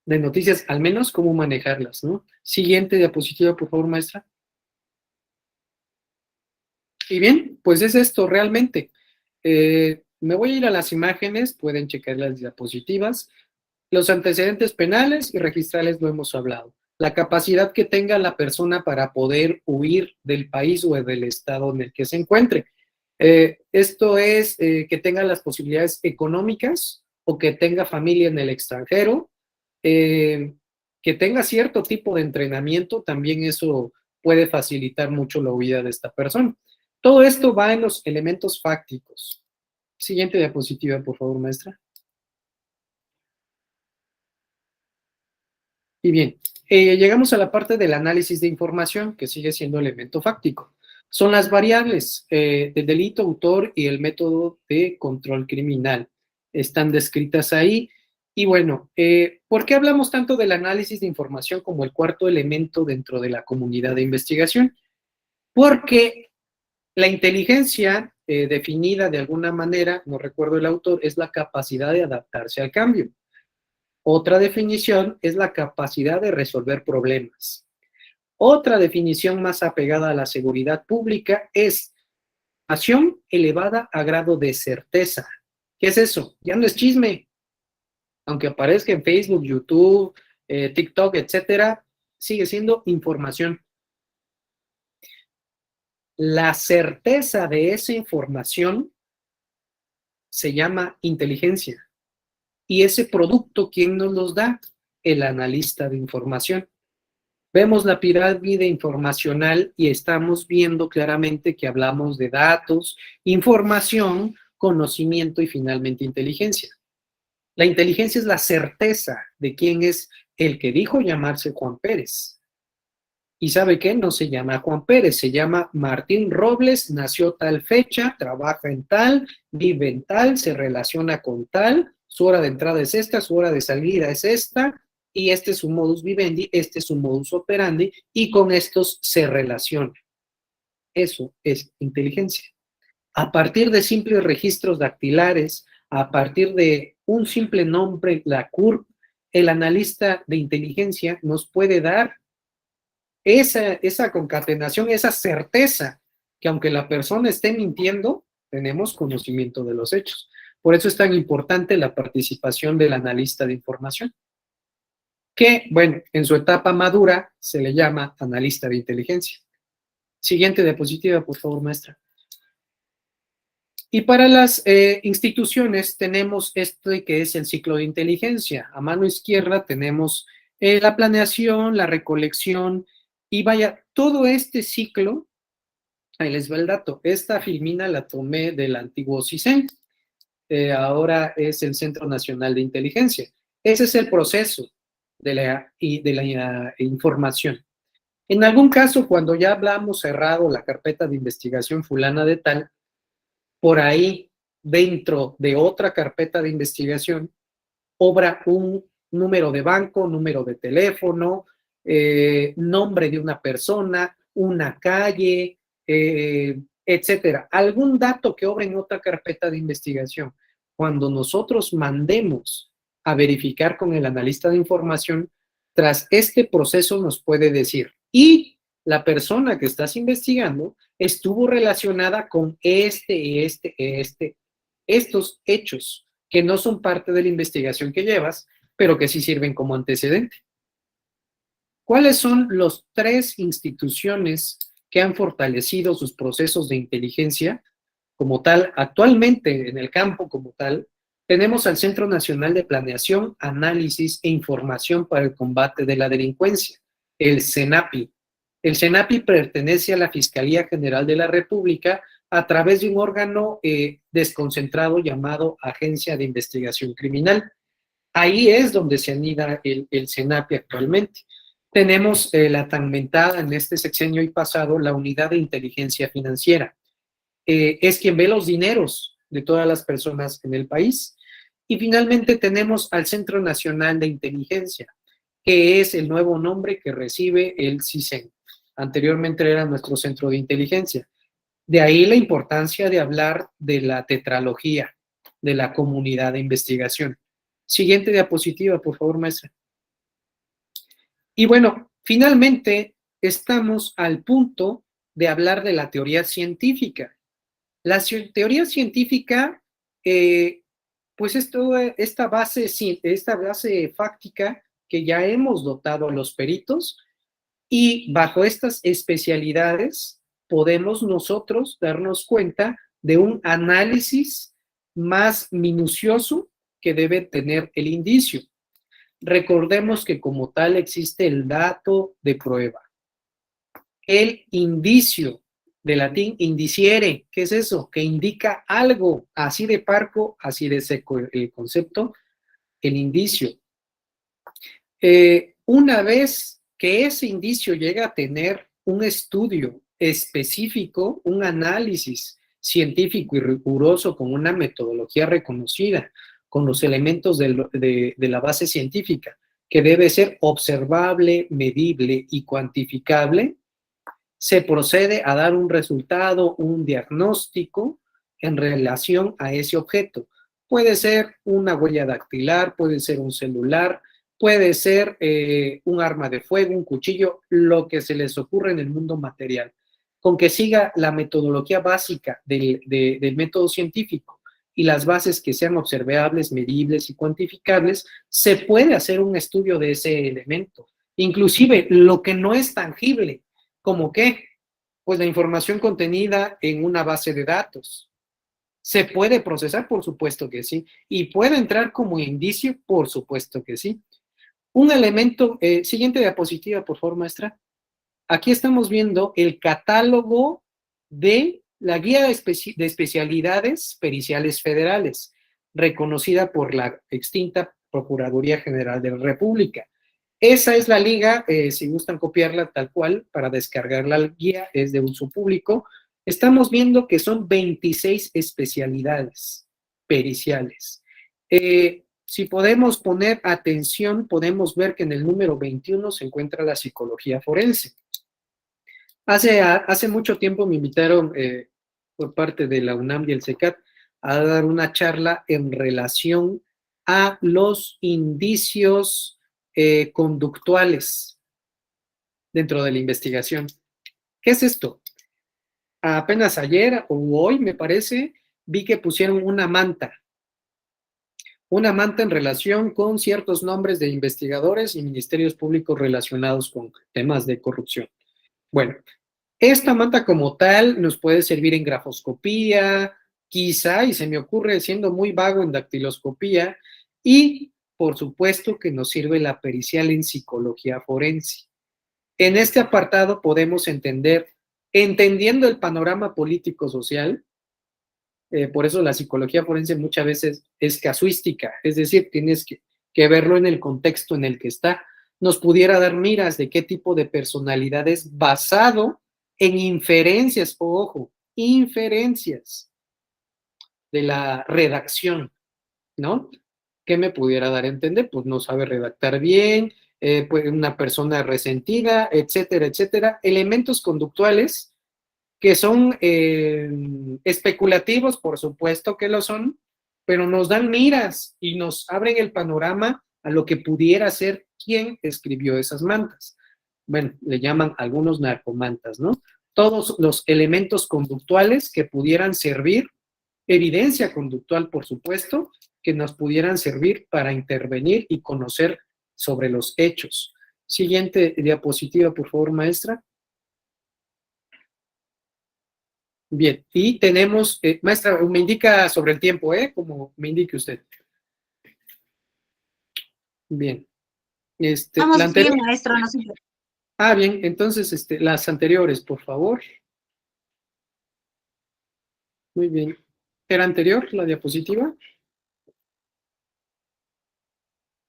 noticias, al menos cómo manejarlas, ¿no? Siguiente diapositiva, por favor, maestra. Y bien, pues es esto realmente. Me voy a ir a las imágenes, pueden checar las diapositivas. Los antecedentes penales y registrales lo hemos hablado. La capacidad que tenga la persona para poder huir del país o del estado en el que se encuentre. Esto es que tenga las posibilidades económicas o que tenga familia en el extranjero, que tenga cierto tipo de entrenamiento, también eso puede facilitar mucho la huida de esta persona. Todo esto va en los elementos fácticos. Siguiente diapositiva, por favor, maestra. Y bien, llegamos a la parte del análisis de información, que sigue siendo elemento fáctico. son las variables del delito, autor y el método de control criminal. Están descritas ahí. Y bueno, ¿por qué hablamos tanto del análisis de información como el cuarto elemento dentro de la comunidad de investigación? Porque la inteligencia, definida de alguna manera, no recuerdo el autor, es la capacidad de adaptarse al cambio. Otra definición es la capacidad de resolver problemas. Otra definición más apegada a la seguridad pública es información elevada a grado de certeza. ¿Qué es eso? Ya no es chisme. Aunque aparezca en Facebook, YouTube, TikTok, etcétera, sigue siendo información. La certeza de esa información se llama inteligencia. Y ese producto, ¿quién nos los da? El analista de información. Vemos la pirámide informacional y estamos viendo claramente que hablamos de datos, información, conocimiento y finalmente inteligencia. La inteligencia es la certeza de quién es el que dijo llamarse Juan Pérez. ¿Y sabe qué? No se llama Juan Pérez, se llama Martín Robles, nació tal fecha, trabaja en tal, vive en tal, se relaciona con tal, su hora de entrada es esta, su hora de salida es esta, y este es su modus vivendi, este es su modus operandi, y con estos se relaciona. Eso es inteligencia. A partir de simples registros dactilares, a partir de un simple nombre, la CURP, el analista de inteligencia nos puede dar esa concatenación, esa certeza, que aunque la persona esté mintiendo, tenemos conocimiento de los hechos. Por eso es tan importante la participación del analista de información, que, bueno, en su etapa madura se le llama analista de inteligencia. Siguiente diapositiva, por favor, maestra. Y para las instituciones tenemos este que es el ciclo de inteligencia. A mano izquierda tenemos la planeación, la recolección, y vaya, todo este ciclo, ahí les va el dato, esta filmina la tomé del antiguo CISEN, ahora es el Centro Nacional de Inteligencia. Ese es el proceso de la información. En algún caso, cuando ya hablamos cerrado la carpeta de investigación fulana de tal, por ahí, dentro de otra carpeta de investigación, obra un número de banco, número de teléfono, nombre de una persona, una calle, etcétera. Algún dato que obra en otra carpeta de investigación. Cuando nosotros mandemos a verificar con el analista de información, tras este proceso nos puede decir, y la persona que estás investigando estuvo relacionada con estos hechos que no son parte de la investigación que llevas, pero que sí sirven como antecedente. ¿Cuáles son las 3 instituciones que han fortalecido sus procesos de inteligencia como tal? Actualmente en el campo como tal, tenemos al Centro Nacional de Planeación, Análisis e Información para el Combate de la Delincuencia, el CENAPI. El CENAPI pertenece a la Fiscalía General de la República a través de un órgano desconcentrado llamado Agencia de Investigación Criminal. Ahí es donde se anida el CENAPI actualmente. Tenemos la tan mentada en este sexenio y pasado la Unidad de Inteligencia Financiera. Es quien ve los dineros de todas las personas en el país. Y finalmente tenemos al Centro Nacional de Inteligencia, que es el nuevo nombre que recibe el CISEN. Anteriormente era nuestro centro de inteligencia. De ahí la importancia de hablar de la tetralogía, de la comunidad de investigación. Siguiente diapositiva, por favor, maestra. Y bueno, finalmente estamos al punto de hablar de la teoría científica. La teoría científica, pues es toda esta base fáctica que ya hemos dotado a los peritos, y bajo estas especialidades podemos nosotros darnos cuenta de un análisis más minucioso que debe tener el indicio. Recordemos que como tal existe el dato de prueba, el indicio, de latín indiciere. ¿Qué es eso? Que indica algo, así de parco, así de seco el concepto, el indicio. Una vez que ese indicio llega a tener un estudio específico, un análisis científico y riguroso con una metodología reconocida, con los elementos de la base científica, que debe ser observable, medible y cuantificable, se procede a dar un resultado, un diagnóstico en relación a ese objeto. Puede ser una huella dactilar, puede ser un celular, puede ser un arma de fuego, un cuchillo, lo que se les ocurre en el mundo material. Con que siga la metodología básica del método científico y las bases que sean observables, medibles y cuantificables, se puede hacer un estudio de ese elemento. Inclusive lo que no es tangible, ¿como qué? Pues la información contenida en una base de datos. ¿Se puede procesar? Por supuesto que sí. ¿Y puede entrar como indicio? Por supuesto que sí. Un elemento, siguiente diapositiva, por favor, maestra. Aquí estamos viendo el catálogo de la Guía de Especialidades Periciales Federales, reconocida por la extinta Procuraduría General de la República. Esa es la liga, si gustan copiarla tal cual, para descargar la guía, es de uso público. Estamos viendo que son 26 especialidades periciales. Si podemos poner atención, podemos ver que en el número 21 se encuentra la psicología forense. Hace mucho tiempo me invitaron por parte de la UNAM y el CECAT a dar una charla en relación a los indicios conductuales dentro de la investigación. ¿Qué es esto? Apenas ayer o hoy, me parece, vi que pusieron una manta en relación con ciertos nombres de investigadores y ministerios públicos relacionados con temas de corrupción. Bueno, esta manta como tal nos puede servir en grafoscopía, quizá, y se me ocurre siendo muy vago en dactiloscopía, y por supuesto que nos sirve la pericial en psicología forense. En este apartado podemos entender, entendiendo el panorama político-social, por eso la psicología forense muchas veces es casuística, es decir, tienes que verlo en el contexto en el que está. Nos pudiera dar miras de qué tipo de personalidad es basado en inferencias, ojo, inferencias de la redacción, ¿no? ¿Qué me pudiera dar a entender? Pues no sabe redactar bien, pues una persona resentida, etcétera, etcétera. Elementos conductuales que son especulativos, por supuesto que lo son, pero nos dan miras y nos abren el panorama a lo que pudiera ser quien escribió esas mantas. Bueno, le llaman algunos narcomantas, ¿no? Todos los elementos conductuales que pudieran servir, evidencia conductual, por supuesto, que nos pudieran servir para intervenir y conocer sobre los hechos. Siguiente diapositiva, por favor, maestra. Bien, y tenemos, maestra, me indica sobre el tiempo, como me indique usted. Bien. La Vamos bien, anterior. maestro. No sé. Bien, entonces, las anteriores, por favor. Muy bien. ¿Era anterior la diapositiva?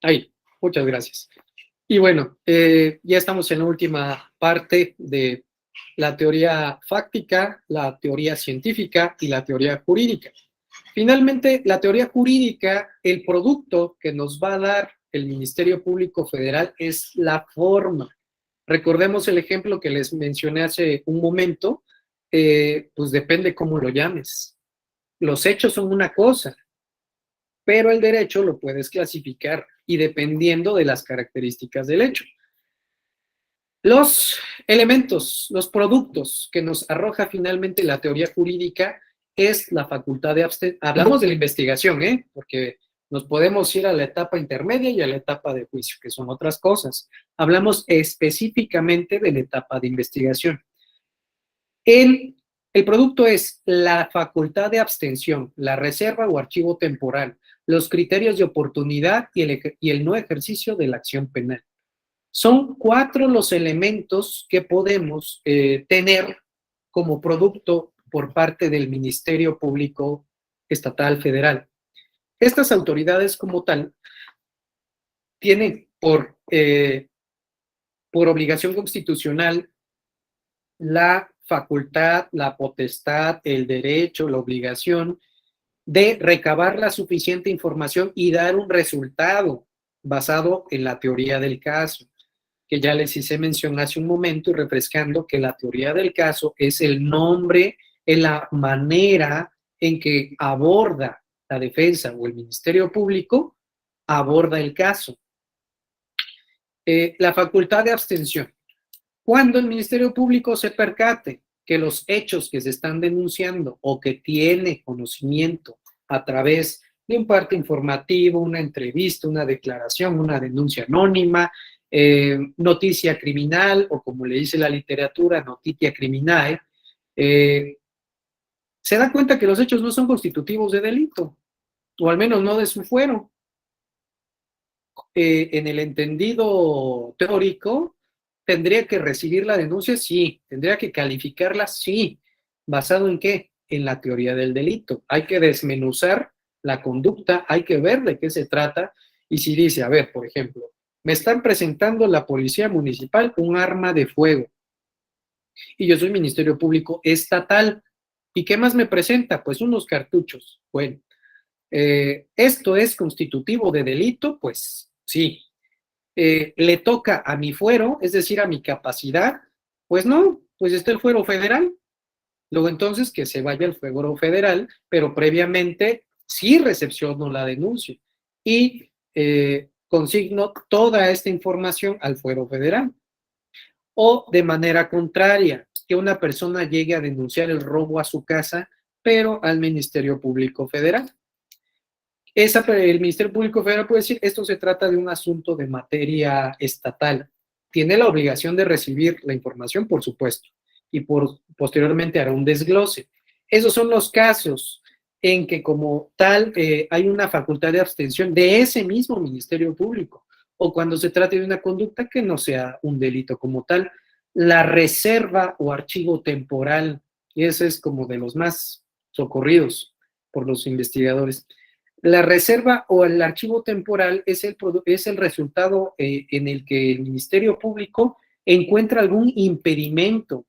Ahí, muchas gracias. Y bueno, ya estamos en la última parte de la teoría fáctica, la teoría científica y la teoría jurídica. Finalmente, la teoría jurídica, el producto que nos va a dar el Ministerio Público Federal es la forma. Recordemos el ejemplo que les mencioné hace un momento, pues depende cómo lo llames. Los hechos son una cosa, pero el derecho lo puedes clasificar y dependiendo de las características del hecho. Los elementos, los productos que nos arroja finalmente la teoría jurídica es la facultad de abstener. Hablamos de la investigación, porque nos podemos ir a la etapa intermedia y a la etapa de juicio, que son otras cosas. Hablamos específicamente de la etapa de investigación. El producto es la facultad de abstención, la reserva o archivo temporal, los criterios de oportunidad y el no ejercicio de la acción penal. Son 4 los elementos que podemos tener como producto por parte del Ministerio Público Estatal Federal. Estas autoridades como tal tienen por obligación constitucional la facultad, la potestad, el derecho, la obligación de recabar la suficiente información y dar un resultado basado en la teoría del caso, que ya les hice mención hace un momento y refrescando que la teoría del caso es el nombre, en la manera en que aborda la defensa o el Ministerio Público aborda el caso. La facultad de abstención. Cuando el Ministerio Público se percate que los hechos que se están denunciando o que tiene conocimiento a través de un parte informativo, una entrevista, una declaración, una denuncia anónima, noticia criminal o como le dice la literatura, noticia criminal, se da cuenta que los hechos no son constitutivos de delito, o al menos no de su fuero. En el entendido teórico, ¿tendría que recibir la denuncia? Sí. ¿Tendría que calificarla? Sí. ¿Basado en qué? En la teoría del delito. Hay que desmenuzar la conducta, hay que ver de qué se trata. Y si dice, a ver, por ejemplo, me están presentando la policía municipal un arma de fuego y yo soy Ministerio Público estatal. ¿Y qué más me presenta? Pues unos cartuchos. Bueno, ¿esto es constitutivo de delito? Pues sí. ¿Le toca a mi fuero, es decir, a mi capacidad? Pues no, pues está el fuero federal. Luego entonces que se vaya al fuero federal, pero previamente sí recepciono la denuncia y consigno toda esta información al fuero federal. O de manera contraria, que una persona llegue a denunciar el robo a su casa, pero al Ministerio Público Federal. El Ministerio Público Federal puede decir, esto se trata de un asunto de materia estatal. Tiene la obligación de recibir la información, por supuesto, y posteriormente hará un desglose. Esos son los casos en que como tal hay una facultad de abstención de ese mismo Ministerio Público, o cuando se trate de una conducta que no sea un delito como tal. La reserva o archivo temporal, y ese es como de los más socorridos por los investigadores. La reserva o el archivo temporal es el resultado en el que el Ministerio Público encuentra algún impedimento.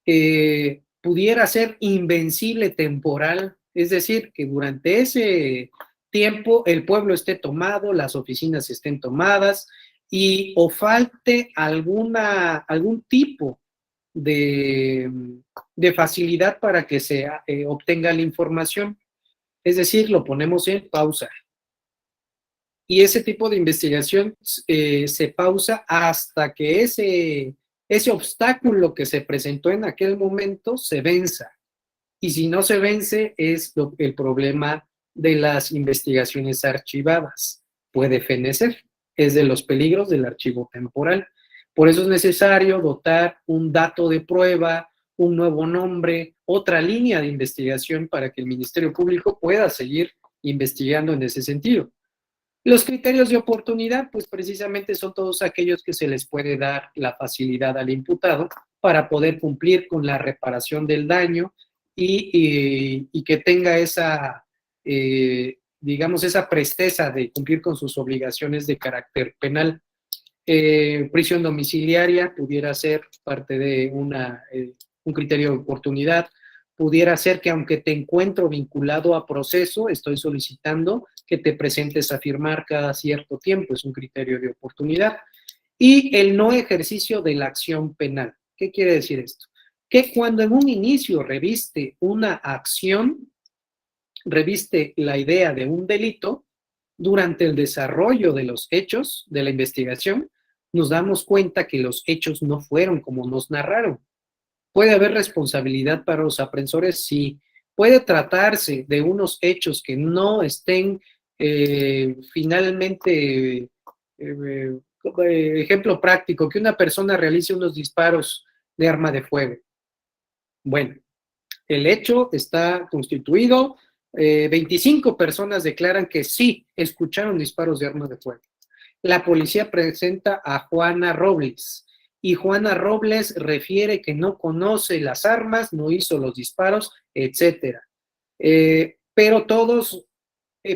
Pudiera ser invencible temporal, es decir, que durante ese tiempo el pueblo esté tomado, las oficinas estén tomadas y o falte algún tipo de, de facilidad para que se obtenga la información. Es decir, lo ponemos en pausa. Y ese tipo de investigación se pausa hasta que ese obstáculo que se presentó en aquel momento se venza. Y si no se vence, es el problema de las investigaciones archivadas. Puede fenecer. Es de los peligros del archivo temporal. Por eso es necesario dotar un dato de prueba, un nuevo nombre, otra línea de investigación para que el Ministerio Público pueda seguir investigando en ese sentido. Los criterios de oportunidad, pues precisamente son todos aquellos que se les puede dar la facilidad al imputado para poder cumplir con la reparación del daño y que tenga esa, digamos, esa presteza de cumplir con sus obligaciones de carácter penal. Prisión domiciliaria pudiera ser parte de un criterio de oportunidad. Pudiera ser que aunque te encuentro vinculado a proceso, estoy solicitando que te presentes a firmar cada cierto tiempo, es un criterio de oportunidad. Y el no ejercicio de la acción penal. ¿Qué quiere decir esto? Que cuando en un inicio reviste una acción, reviste la idea de un delito, durante el desarrollo de los hechos, de la investigación, nos damos cuenta que los hechos no fueron como nos narraron. ¿Puede haber responsabilidad para los aprensores? Sí. ¿Puede tratarse de unos hechos que no estén finalmente, ejemplo práctico, que una persona realice unos disparos de arma de fuego? Bueno, el hecho está constituido, 25 personas declaran que sí, escucharon disparos de arma de fuego. La policía presenta a Juana Robles y Juana Robles refiere que no conoce las armas, no hizo los disparos, etcétera. Pero todos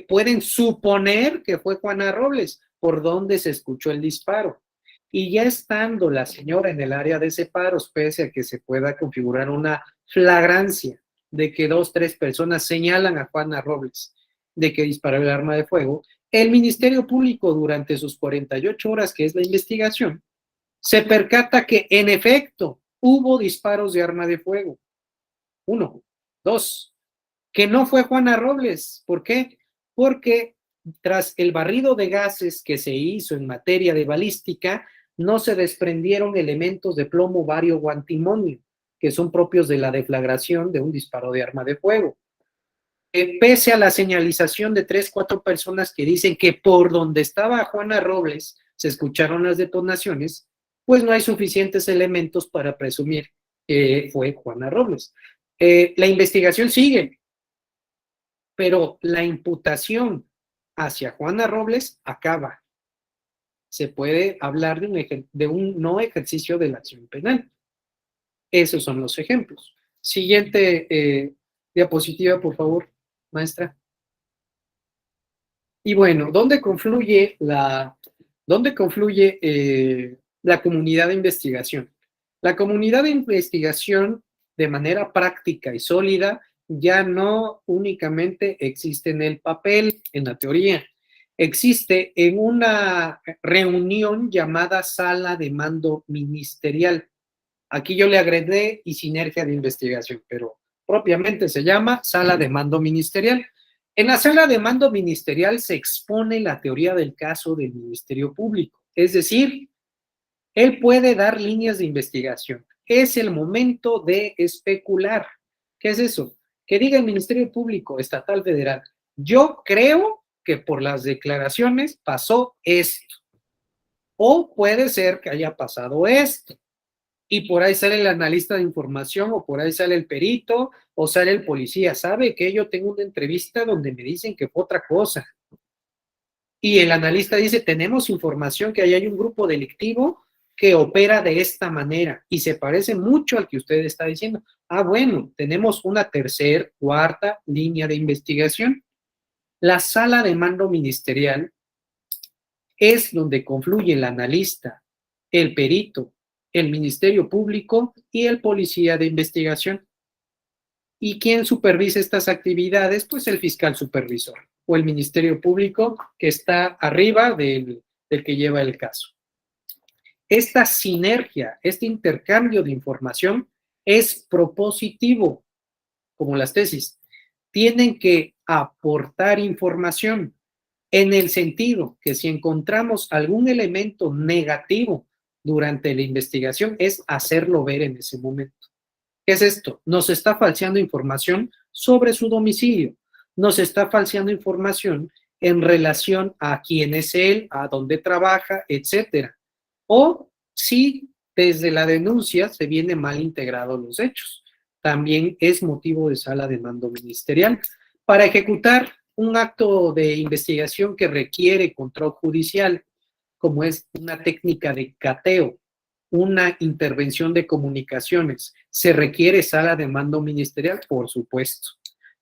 pueden suponer que fue Juana Robles por donde se escuchó el disparo. Y ya estando la señora en el área de separos, pese a que se pueda configurar una flagrancia de que 2, 3 personas señalan a Juana Robles de que disparó el arma de fuego, el Ministerio Público durante sus 48 horas, que es la investigación, se percata que en efecto hubo disparos de arma de fuego. 1, 2, que no fue Juana Robles. ¿Por qué? Porque tras el barrido de gases que se hizo en materia de balística, no se desprendieron elementos de plomo, bario o antimonio, que son propios de la deflagración de un disparo de arma de fuego. Pese a la señalización de 3, 4 personas que dicen que por donde estaba Juana Robles se escucharon las detonaciones, pues no hay suficientes elementos para presumir que fue Juana Robles. La investigación sigue, pero la imputación hacia Juana Robles acaba. Se puede hablar de un no ejercicio de la acción penal. Esos son los ejemplos. Siguiente diapositiva, por favor, maestra. Y bueno, ¿dónde confluye la comunidad de investigación? La comunidad de investigación, de manera práctica y sólida, ya no únicamente existe en el papel, en la teoría, existe en una reunión llamada sala de mando ministerial. Aquí yo le agregué y sinergia de investigación, pero propiamente se llama sala de mando ministerial. En la sala de mando ministerial se expone la teoría del caso del Ministerio Público, es decir, él puede dar líneas de investigación. Es el momento de especular. ¿Qué es eso? Que diga el Ministerio Público Estatal Federal, yo creo que por las declaraciones pasó esto. O puede ser que haya pasado esto. Y por ahí sale el analista de información, o por ahí sale el perito, o sale el policía. ¿Sabe que yo tengo una entrevista donde me dicen que fue otra cosa? Y el analista dice, tenemos información que ahí hay un grupo delictivo que opera de esta manera y se parece mucho al que usted está diciendo. Ah, bueno, tenemos una tercera, cuarta línea de investigación. La sala de mando ministerial es donde confluye el analista, el perito, el Ministerio Público y el policía de investigación. ¿Y quién supervisa estas actividades? Pues el fiscal supervisor o el Ministerio Público que está arriba del que lleva el caso. Esta sinergia, este intercambio de información es propositivo, como las tesis. Tienen que aportar información en el sentido que si encontramos algún elemento negativo durante la investigación, es hacerlo ver en ese momento. ¿Qué es esto? Nos está falseando información sobre su domicilio, nos está falseando información en relación a quién es él, a dónde trabaja, etcétera. O si desde la denuncia se viene mal integrados los hechos. También es motivo de sala de mando ministerial. Para ejecutar un acto de investigación que requiere control judicial, como es una técnica de cateo, una intervención de comunicaciones, ¿se requiere sala de mando ministerial? Por supuesto.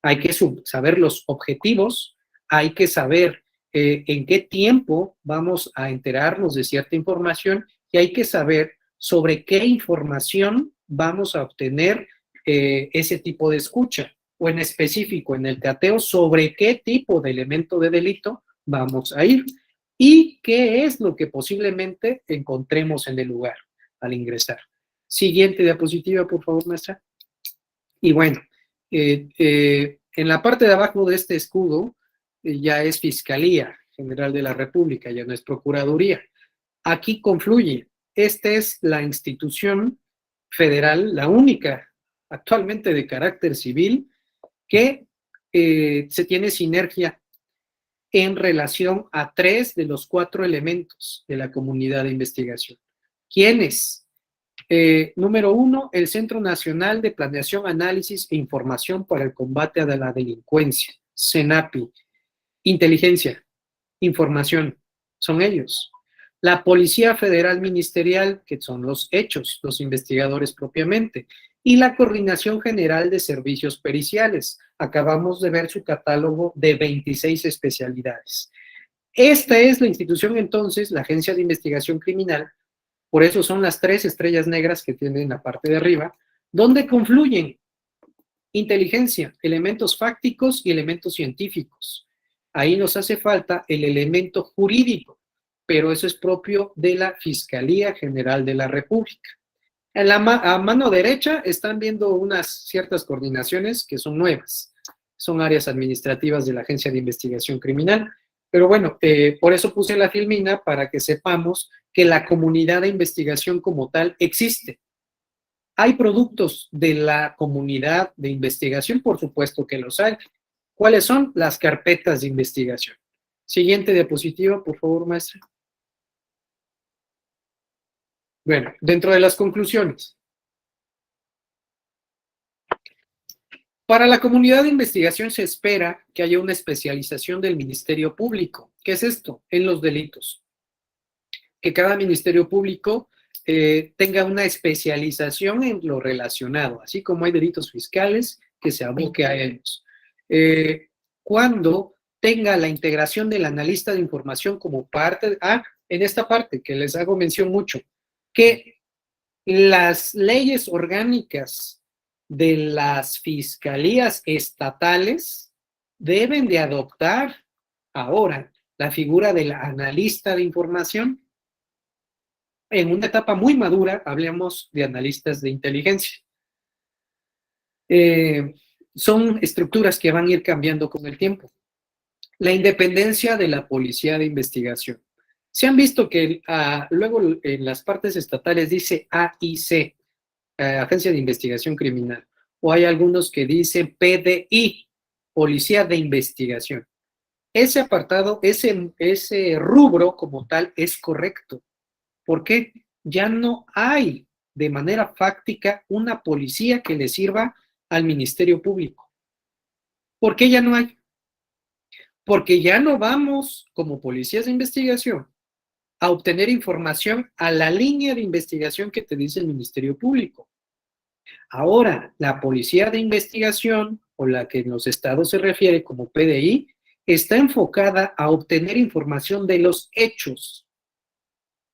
Hay que saber los objetivos, hay que saber en qué tiempo vamos a enterarnos de cierta información y hay que saber sobre qué información vamos a obtener ese tipo de escucha o en específico en el cateo sobre qué tipo de elemento de delito vamos a ir y qué es lo que posiblemente encontremos en el lugar al ingresar. Siguiente diapositiva, por favor, maestra. Y bueno, en la parte de abajo de este escudo ya es Fiscalía General de la República, ya no es Procuraduría. Aquí confluye. Esta es la institución federal, la única actualmente de carácter civil, que se tiene sinergia en relación a 3 de los 4 elementos de la comunidad de investigación. ¿Quiénes? Número 1, el Centro Nacional de Planeación, Análisis e Información para el Combate a la Delincuencia, CENAPI. Inteligencia, información, son ellos. La Policía Federal Ministerial, que son los hechos, los investigadores propiamente. Y la Coordinación General de Servicios Periciales. Acabamos de ver su catálogo de 26 especialidades. Esta es la institución entonces, la Agencia de Investigación Criminal, Por eso son las 3 estrellas negras que tienen en la parte de arriba, donde confluyen inteligencia, elementos fácticos y elementos científicos. Ahí nos hace falta el elemento jurídico, pero eso es propio de la Fiscalía General de la República. A mano derecha están viendo unas ciertas coordinaciones que son nuevas. Son áreas administrativas de la Agencia de Investigación Criminal. Pero bueno, por eso puse la filmina para que sepamos que la comunidad de investigación como tal existe. ¿Hay productos de la comunidad de investigación? Por supuesto que los hay. ¿Cuáles son? Las carpetas de investigación. Siguiente diapositiva, por favor, maestra. Bueno, dentro de las conclusiones. Para la comunidad de investigación se espera que haya una especialización del Ministerio Público. ¿Qué es esto? En los delitos. Que cada Ministerio Público tenga una especialización en lo relacionado, así como hay delitos fiscales que se aboque a ellos. Cuando tenga la integración del analista de información como parte, en esta parte que les hago mención mucho, que las leyes orgánicas de las fiscalías estatales deben de adoptar ahora la figura del analista de información. En una etapa muy madura, hablemos de analistas de inteligencia. Son estructuras que van a ir cambiando con el tiempo. La independencia de la policía de investigación. Se han visto que luego en las partes estatales dice AIC, Agencia de Investigación Criminal, o hay algunos que dicen PDI, Policía de Investigación. Ese apartado, ese rubro como tal es correcto. ¿Por qué? Ya no hay de manera fáctica una policía que le sirva al Ministerio Público. ¿Por qué ya no hay? Porque ya no vamos como policías de investigación a obtener información a la línea de investigación que te dice el Ministerio Público. Ahora, la policía de investigación, o la que en los estados se refiere como PDI, está enfocada a obtener información de los hechos.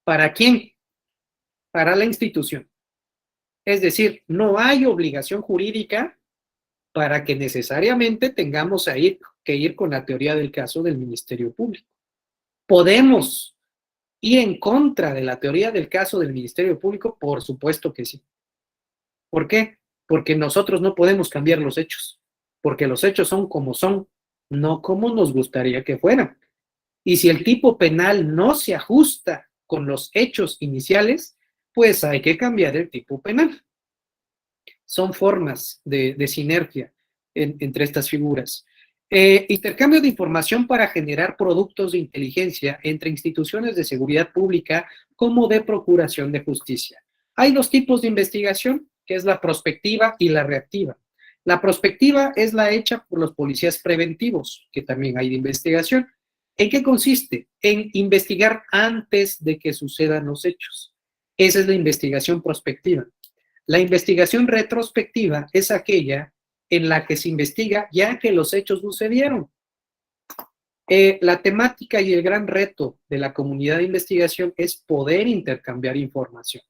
¿Para quién? Para la institución. Es decir, no hay obligación jurídica para que necesariamente tengamos que ir con la teoría del caso del Ministerio Público. ¿Podemos ir en contra de la teoría del caso del Ministerio Público? Por supuesto que sí. ¿Por qué? Porque nosotros no podemos cambiar los hechos, porque los hechos son como son, no como nos gustaría que fueran. Y si el tipo penal no se ajusta con los hechos iniciales, pues hay que cambiar el tipo penal. Son formas de sinergia entre estas figuras. Intercambio de información para generar productos de inteligencia entre instituciones de seguridad pública como de procuración de justicia. Hay 2 tipos de investigación, que es la prospectiva y la reactiva. La prospectiva es la hecha por los policías preventivos, que también hay de investigación. ¿En qué consiste? En investigar antes de que sucedan los hechos. Esa es la investigación prospectiva. La investigación retrospectiva es aquella en la que se investiga ya que los hechos sucedieron. La temática y el gran reto de la comunidad de investigación es poder intercambiar información.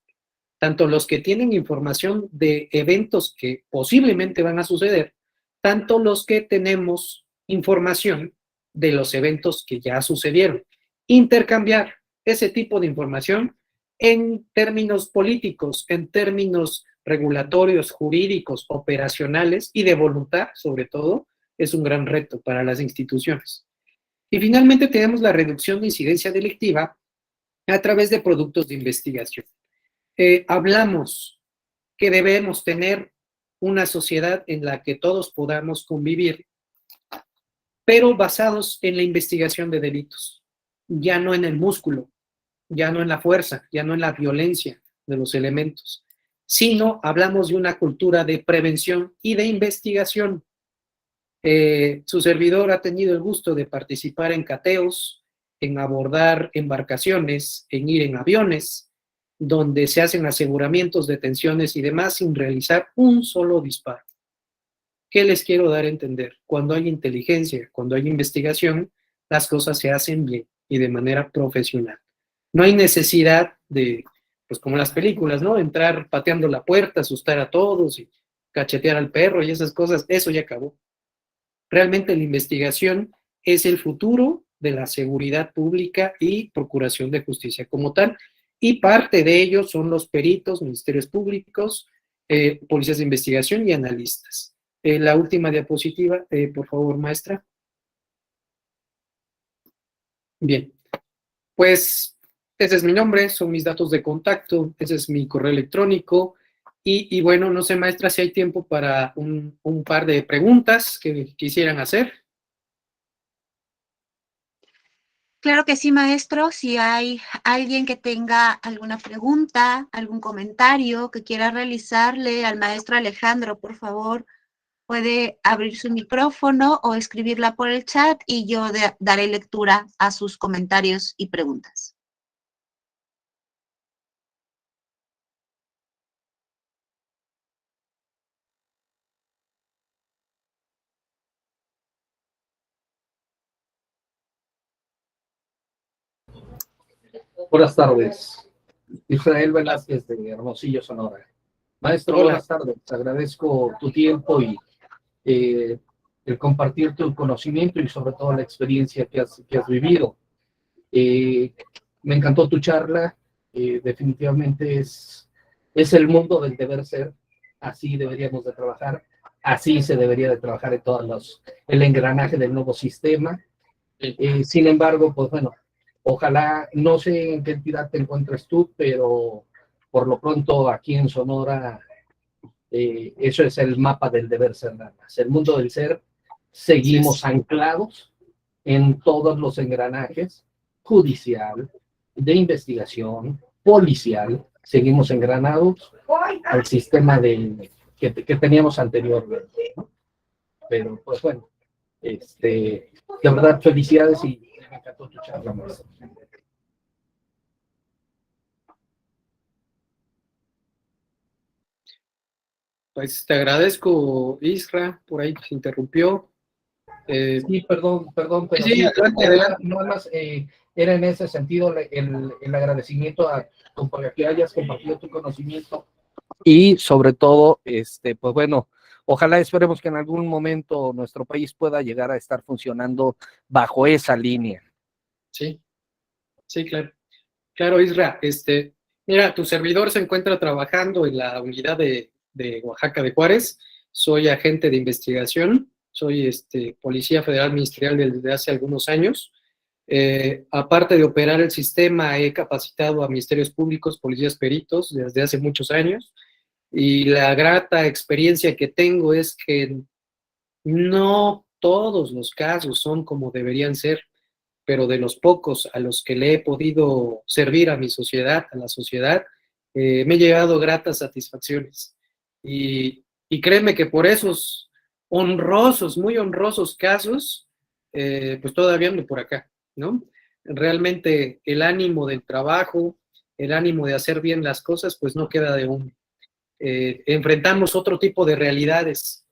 Tanto los que tienen información de eventos que posiblemente van a suceder, tanto los que tenemos información de los eventos que ya sucedieron. Intercambiar ese tipo de información en términos políticos, en términos regulatorios, jurídicos, operacionales y de voluntad, sobre todo, es un gran reto para las instituciones. Y finalmente tenemos la reducción de incidencia delictiva a través de productos de investigación. Hablamos que debemos tener una sociedad en la que todos podamos convivir, pero basados en la investigación de delitos, ya no en el músculo, ya no en la fuerza, ya no en la violencia de los elementos, sino hablamos de una cultura de prevención y de investigación. Su servidor ha tenido el gusto de participar en cateos, en abordar embarcaciones, en ir en aviones, donde se hacen aseguramientos, detenciones y demás sin realizar un solo disparo. ¿Qué les quiero dar a entender? Cuando hay inteligencia, cuando hay investigación, las cosas se hacen bien y de manera profesional. No hay necesidad de pues como las películas, ¿no? Entrar pateando la puerta, asustar a todos y cachetear al perro y esas cosas, eso ya acabó. Realmente la investigación es el futuro de la seguridad pública y procuración de justicia como tal, y parte de ello son los peritos, ministerios públicos, policías de investigación y analistas. La última diapositiva, por favor, maestra. Bien, pues ese es mi nombre, son mis datos de contacto, ese es mi correo electrónico, y bueno, no sé, maestra, si hay tiempo para un par de preguntas que quisieran hacer. Claro que sí, maestro. Si hay alguien que tenga alguna pregunta, algún comentario que quiera realizarle al maestro Alejandro, por favor, puede abrir su micrófono o escribirla por el chat y yo daré lectura a sus comentarios y preguntas. Buenas tardes. Israel Velázquez de Hermosillo, Sonora. Maestro, Hola. buenas tardes. Agradezco tu tiempo y el compartir tu conocimiento y sobre todo la experiencia que has vivido. Me encantó tu charla. Definitivamente es el mundo del deber ser. Así deberíamos de trabajar. Así se debería de trabajar en el engranaje del nuevo sistema. Sin embargo, pues bueno, ojalá, no sé en qué entidad te encuentres tú, pero por lo pronto aquí en Sonora, eso es el mapa del deber ser nada más. El mundo del ser, seguimos anclados en todos los engranajes, judicial, de investigación, policial, seguimos engranados al sistema que teníamos anteriormente, ¿no? Pero pues bueno, de verdad, felicidades y me encantó tu charla, maestro. Pues te agradezco, Isra, por ahí se interrumpió. Sí, perdón, pero sí, sí, adelante, adelante. nada más era en ese sentido el agradecimiento a que hayas compartido tu conocimiento y sobre todo, pues bueno, ojalá esperemos que en algún momento nuestro país pueda llegar a estar funcionando bajo esa línea. Sí, sí, claro. Claro, Isra, mira, tu servidor se encuentra trabajando en la unidad de Oaxaca de Juárez. Soy agente de investigación, soy policía federal ministerial desde hace algunos años. Aparte de operar el sistema, he capacitado a ministerios públicos, policías peritos desde hace muchos años. Y la grata experiencia que tengo es que no todos los casos son como deberían ser, pero de los pocos a los que le he podido servir a mi sociedad, a la sociedad, me he llevado gratas satisfacciones. Y créeme que por esos honrosos, muy honrosos casos, pues todavía ando por acá, ¿no? Realmente el ánimo del trabajo, el ánimo de hacer bien las cosas, pues no queda de uno. Enfrentamos otro tipo de realidades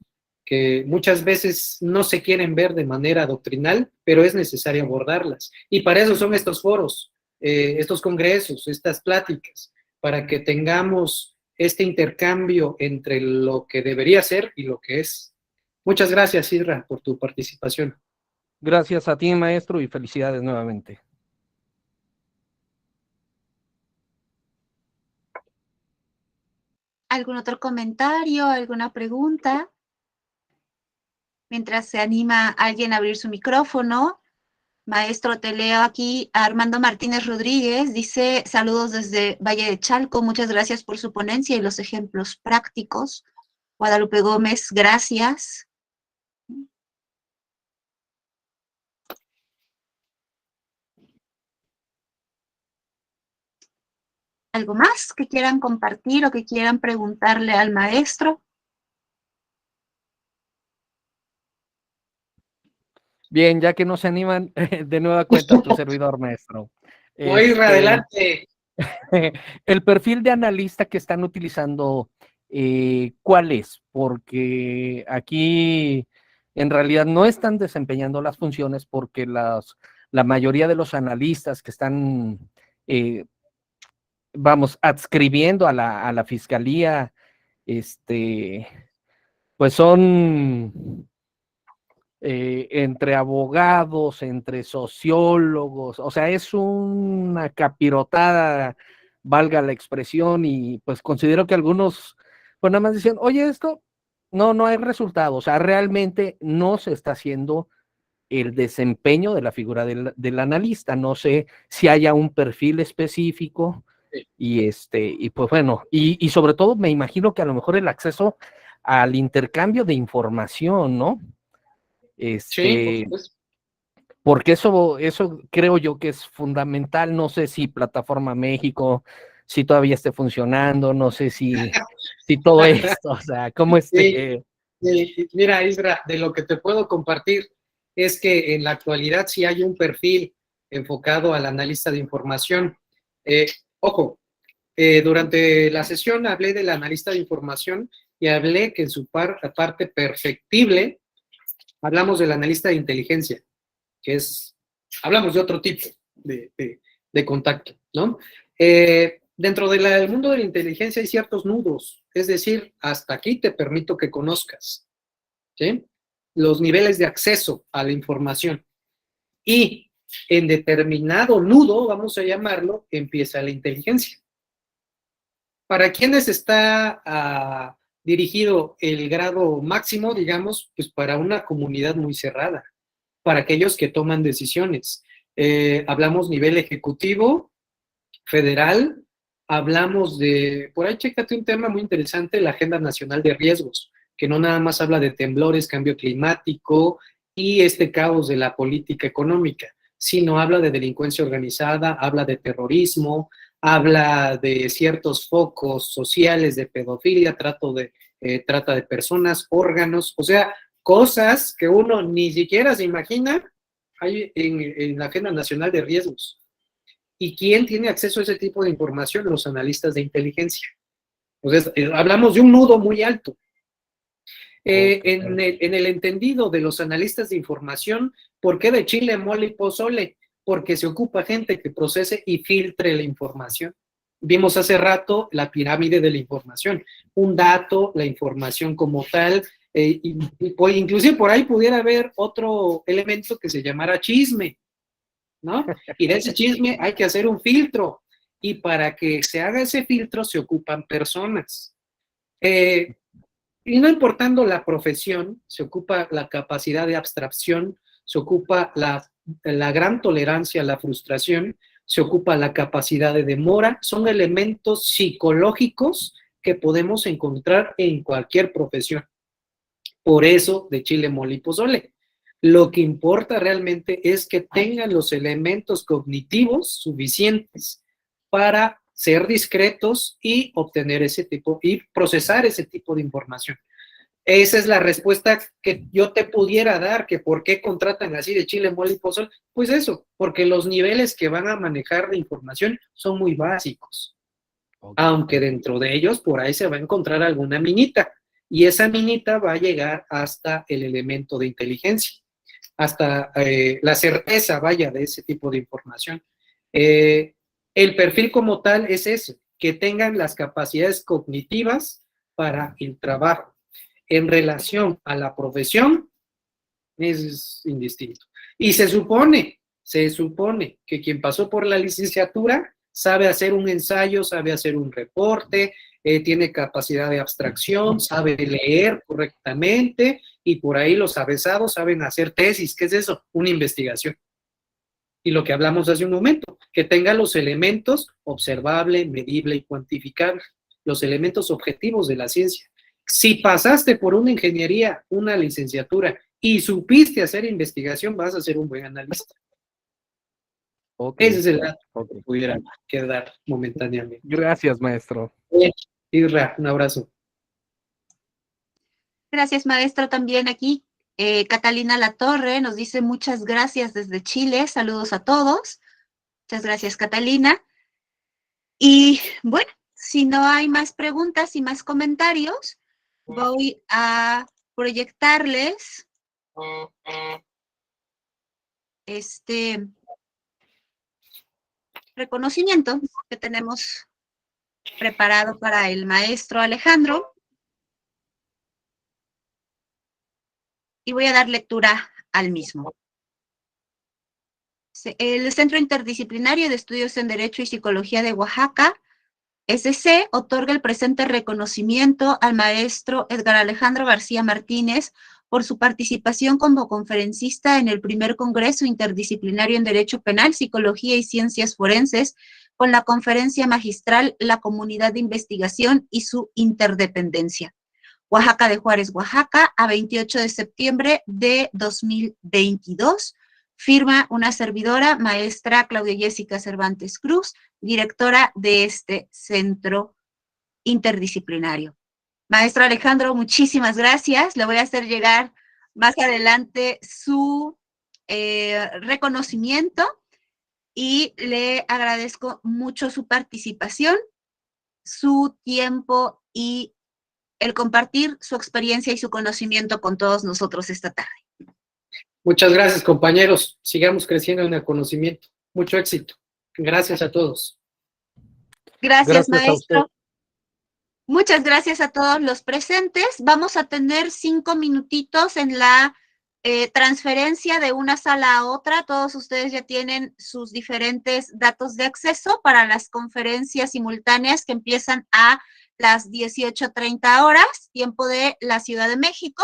que muchas veces no se quieren ver de manera doctrinal, pero es necesario abordarlas. Y para eso son estos foros, estos congresos, estas pláticas, para que tengamos este intercambio entre lo que debería ser y lo que es. Muchas gracias, Isra, por tu participación. Gracias a ti, maestro, y felicidades nuevamente. ¿Algún otro comentario, alguna pregunta? Mientras se anima alguien a abrir su micrófono. Maestro, te leo aquí a Armando Martínez Rodríguez. Dice, saludos desde Valle de Chalco. Muchas gracias por su ponencia y los ejemplos prácticos. Guadalupe Gómez, gracias. ¿Algo más que quieran compartir o que quieran preguntarle al maestro? Bien, ya que no se animan, de nueva cuenta tu servidor, maestro. Isra, adelante. El perfil de analista que están utilizando, ¿cuál es? Porque aquí en realidad no están desempeñando las funciones porque la mayoría de los analistas que están vamos, adscribiendo a la fiscalía, pues son entre abogados, entre sociólogos, o sea, es una capirotada, valga la expresión, y pues considero que algunos, pues nada más dicen, oye, esto no hay resultado, o sea, realmente no se está haciendo el desempeño de la figura del analista, no sé si haya un perfil específico, y pues bueno, y sobre todo me imagino que a lo mejor el acceso al intercambio de información, ¿no? Sí, por supuesto. Porque eso creo yo que es fundamental. No sé si Plataforma México, si todavía esté funcionando, no sé si todo esto, o sea, cómo Mira, Isra, de lo que te puedo compartir es que en la actualidad sí hay un perfil enfocado al analista de información. Ojo, durante la sesión hablé del analista de información y hablé que en su parte perfectible hablamos del analista de inteligencia, que hablamos de otro tipo de contacto, ¿no? Dentro del mundo de la inteligencia hay ciertos nudos, es decir, hasta aquí te permito que conozcas, ¿sí? Los niveles de acceso a la información. Y en determinado nudo, vamos a llamarlo, empieza la inteligencia. ¿Para quiénes está dirigido el grado máximo, digamos? Pues para una comunidad muy cerrada, para aquellos que toman decisiones. Hablamos nivel ejecutivo, federal, hablamos por ahí chécate un tema muy interesante, la Agenda Nacional de Riesgos, que no nada más habla de temblores, cambio climático y este caos de la política económica, sino habla de delincuencia organizada, habla de terrorismo, habla de ciertos focos sociales de pedofilia, trata de personas, órganos, o sea, cosas que uno ni siquiera se imagina hay en la Agenda Nacional de Riesgos. ¿Y quién tiene acceso a ese tipo de información? Los analistas de inteligencia. Entonces, hablamos de un nudo muy alto. En el entendido de los analistas de información, ¿por qué de chile, mole y pozole? Porque se ocupa gente que procese y filtre la información. Vimos hace rato la pirámide de la información, un dato, la información como tal, inclusive por ahí pudiera haber otro elemento que se llamara chisme, ¿no? Y de ese chisme hay que hacer un filtro, y para que se haga ese filtro se ocupan personas. Y no importando la profesión, se ocupa la capacidad de abstracción, se ocupa la gran tolerancia a la frustración, se ocupa la capacidad de demora, son elementos psicológicos que podemos encontrar en cualquier profesión. Por eso, de chile, mole y pozole. Lo que importa realmente es que tengan los elementos cognitivos suficientes para ser discretos y obtener ese tipo, y procesar ese tipo de información. Esa es la respuesta que yo te pudiera dar, que por qué contratan así de chile, mole y pozole. Pues eso, porque los niveles que van a manejar de información son muy básicos. Okay. Aunque dentro de ellos por ahí se va a encontrar alguna minita, y esa minita va a llegar hasta el elemento de inteligencia, hasta la certeza, vaya, de ese tipo de información. El perfil como tal es ese, que tengan las capacidades cognitivas para el trabajo. En relación a la profesión, es indistinto. Y se supone que quien pasó por la licenciatura sabe hacer un ensayo, sabe hacer un reporte, tiene capacidad de abstracción, sabe leer correctamente, y por ahí los avesados saben hacer tesis. ¿Qué es eso? Una investigación. Y lo que hablamos hace un momento, que tenga los elementos observable, medible y cuantificable, los elementos objetivos de la ciencia. Si pasaste por una ingeniería, una licenciatura y supiste hacer investigación, vas a ser un buen analista. Okay. Ese es el dato que pudiera quedar momentáneamente. Gracias, maestro. Isra, un abrazo. Gracias, maestro, también aquí. Catalina Latorre nos dice muchas gracias desde Chile. Saludos a todos. Muchas gracias, Catalina. Y bueno, si no hay más preguntas y más comentarios, voy a proyectarles este reconocimiento que tenemos preparado para el maestro Alejandro. Y voy a dar lectura al mismo. El Centro Interdisciplinario de Estudios en Derecho y Psicología de Oaxaca, SC, otorga el presente reconocimiento al maestro Edgar Alejandro García Martínez por su participación como conferencista en el primer Congreso Interdisciplinario en Derecho Penal, Psicología y Ciencias Forenses, con la conferencia magistral La Comunidad de Investigación y su Interdependencia. Oaxaca de Juárez, Oaxaca, a 28 de septiembre de 2022. Firma una servidora, maestra Claudia Jessica Cervantes Cruz, directora de este centro interdisciplinario. Maestro Alejandro, muchísimas gracias. Le voy a hacer llegar más adelante su reconocimiento y le agradezco mucho su participación, su tiempo y el compartir su experiencia y su conocimiento con todos nosotros esta tarde. Muchas gracias, compañeros. Sigamos creciendo en el conocimiento. Mucho éxito. Gracias a todos. Gracias maestro. Muchas gracias a todos los presentes. Vamos a tener 5 minutitos en la transferencia de una sala a otra. Todos ustedes ya tienen sus diferentes datos de acceso para las conferencias simultáneas que empiezan a las 18:30 horas, tiempo de la Ciudad de México.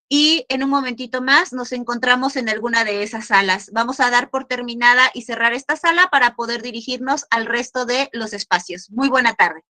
Y en un momentito más nos encontramos en alguna de esas salas. Vamos a dar por terminada y cerrar esta sala para poder dirigirnos al resto de los espacios. Muy buena tarde.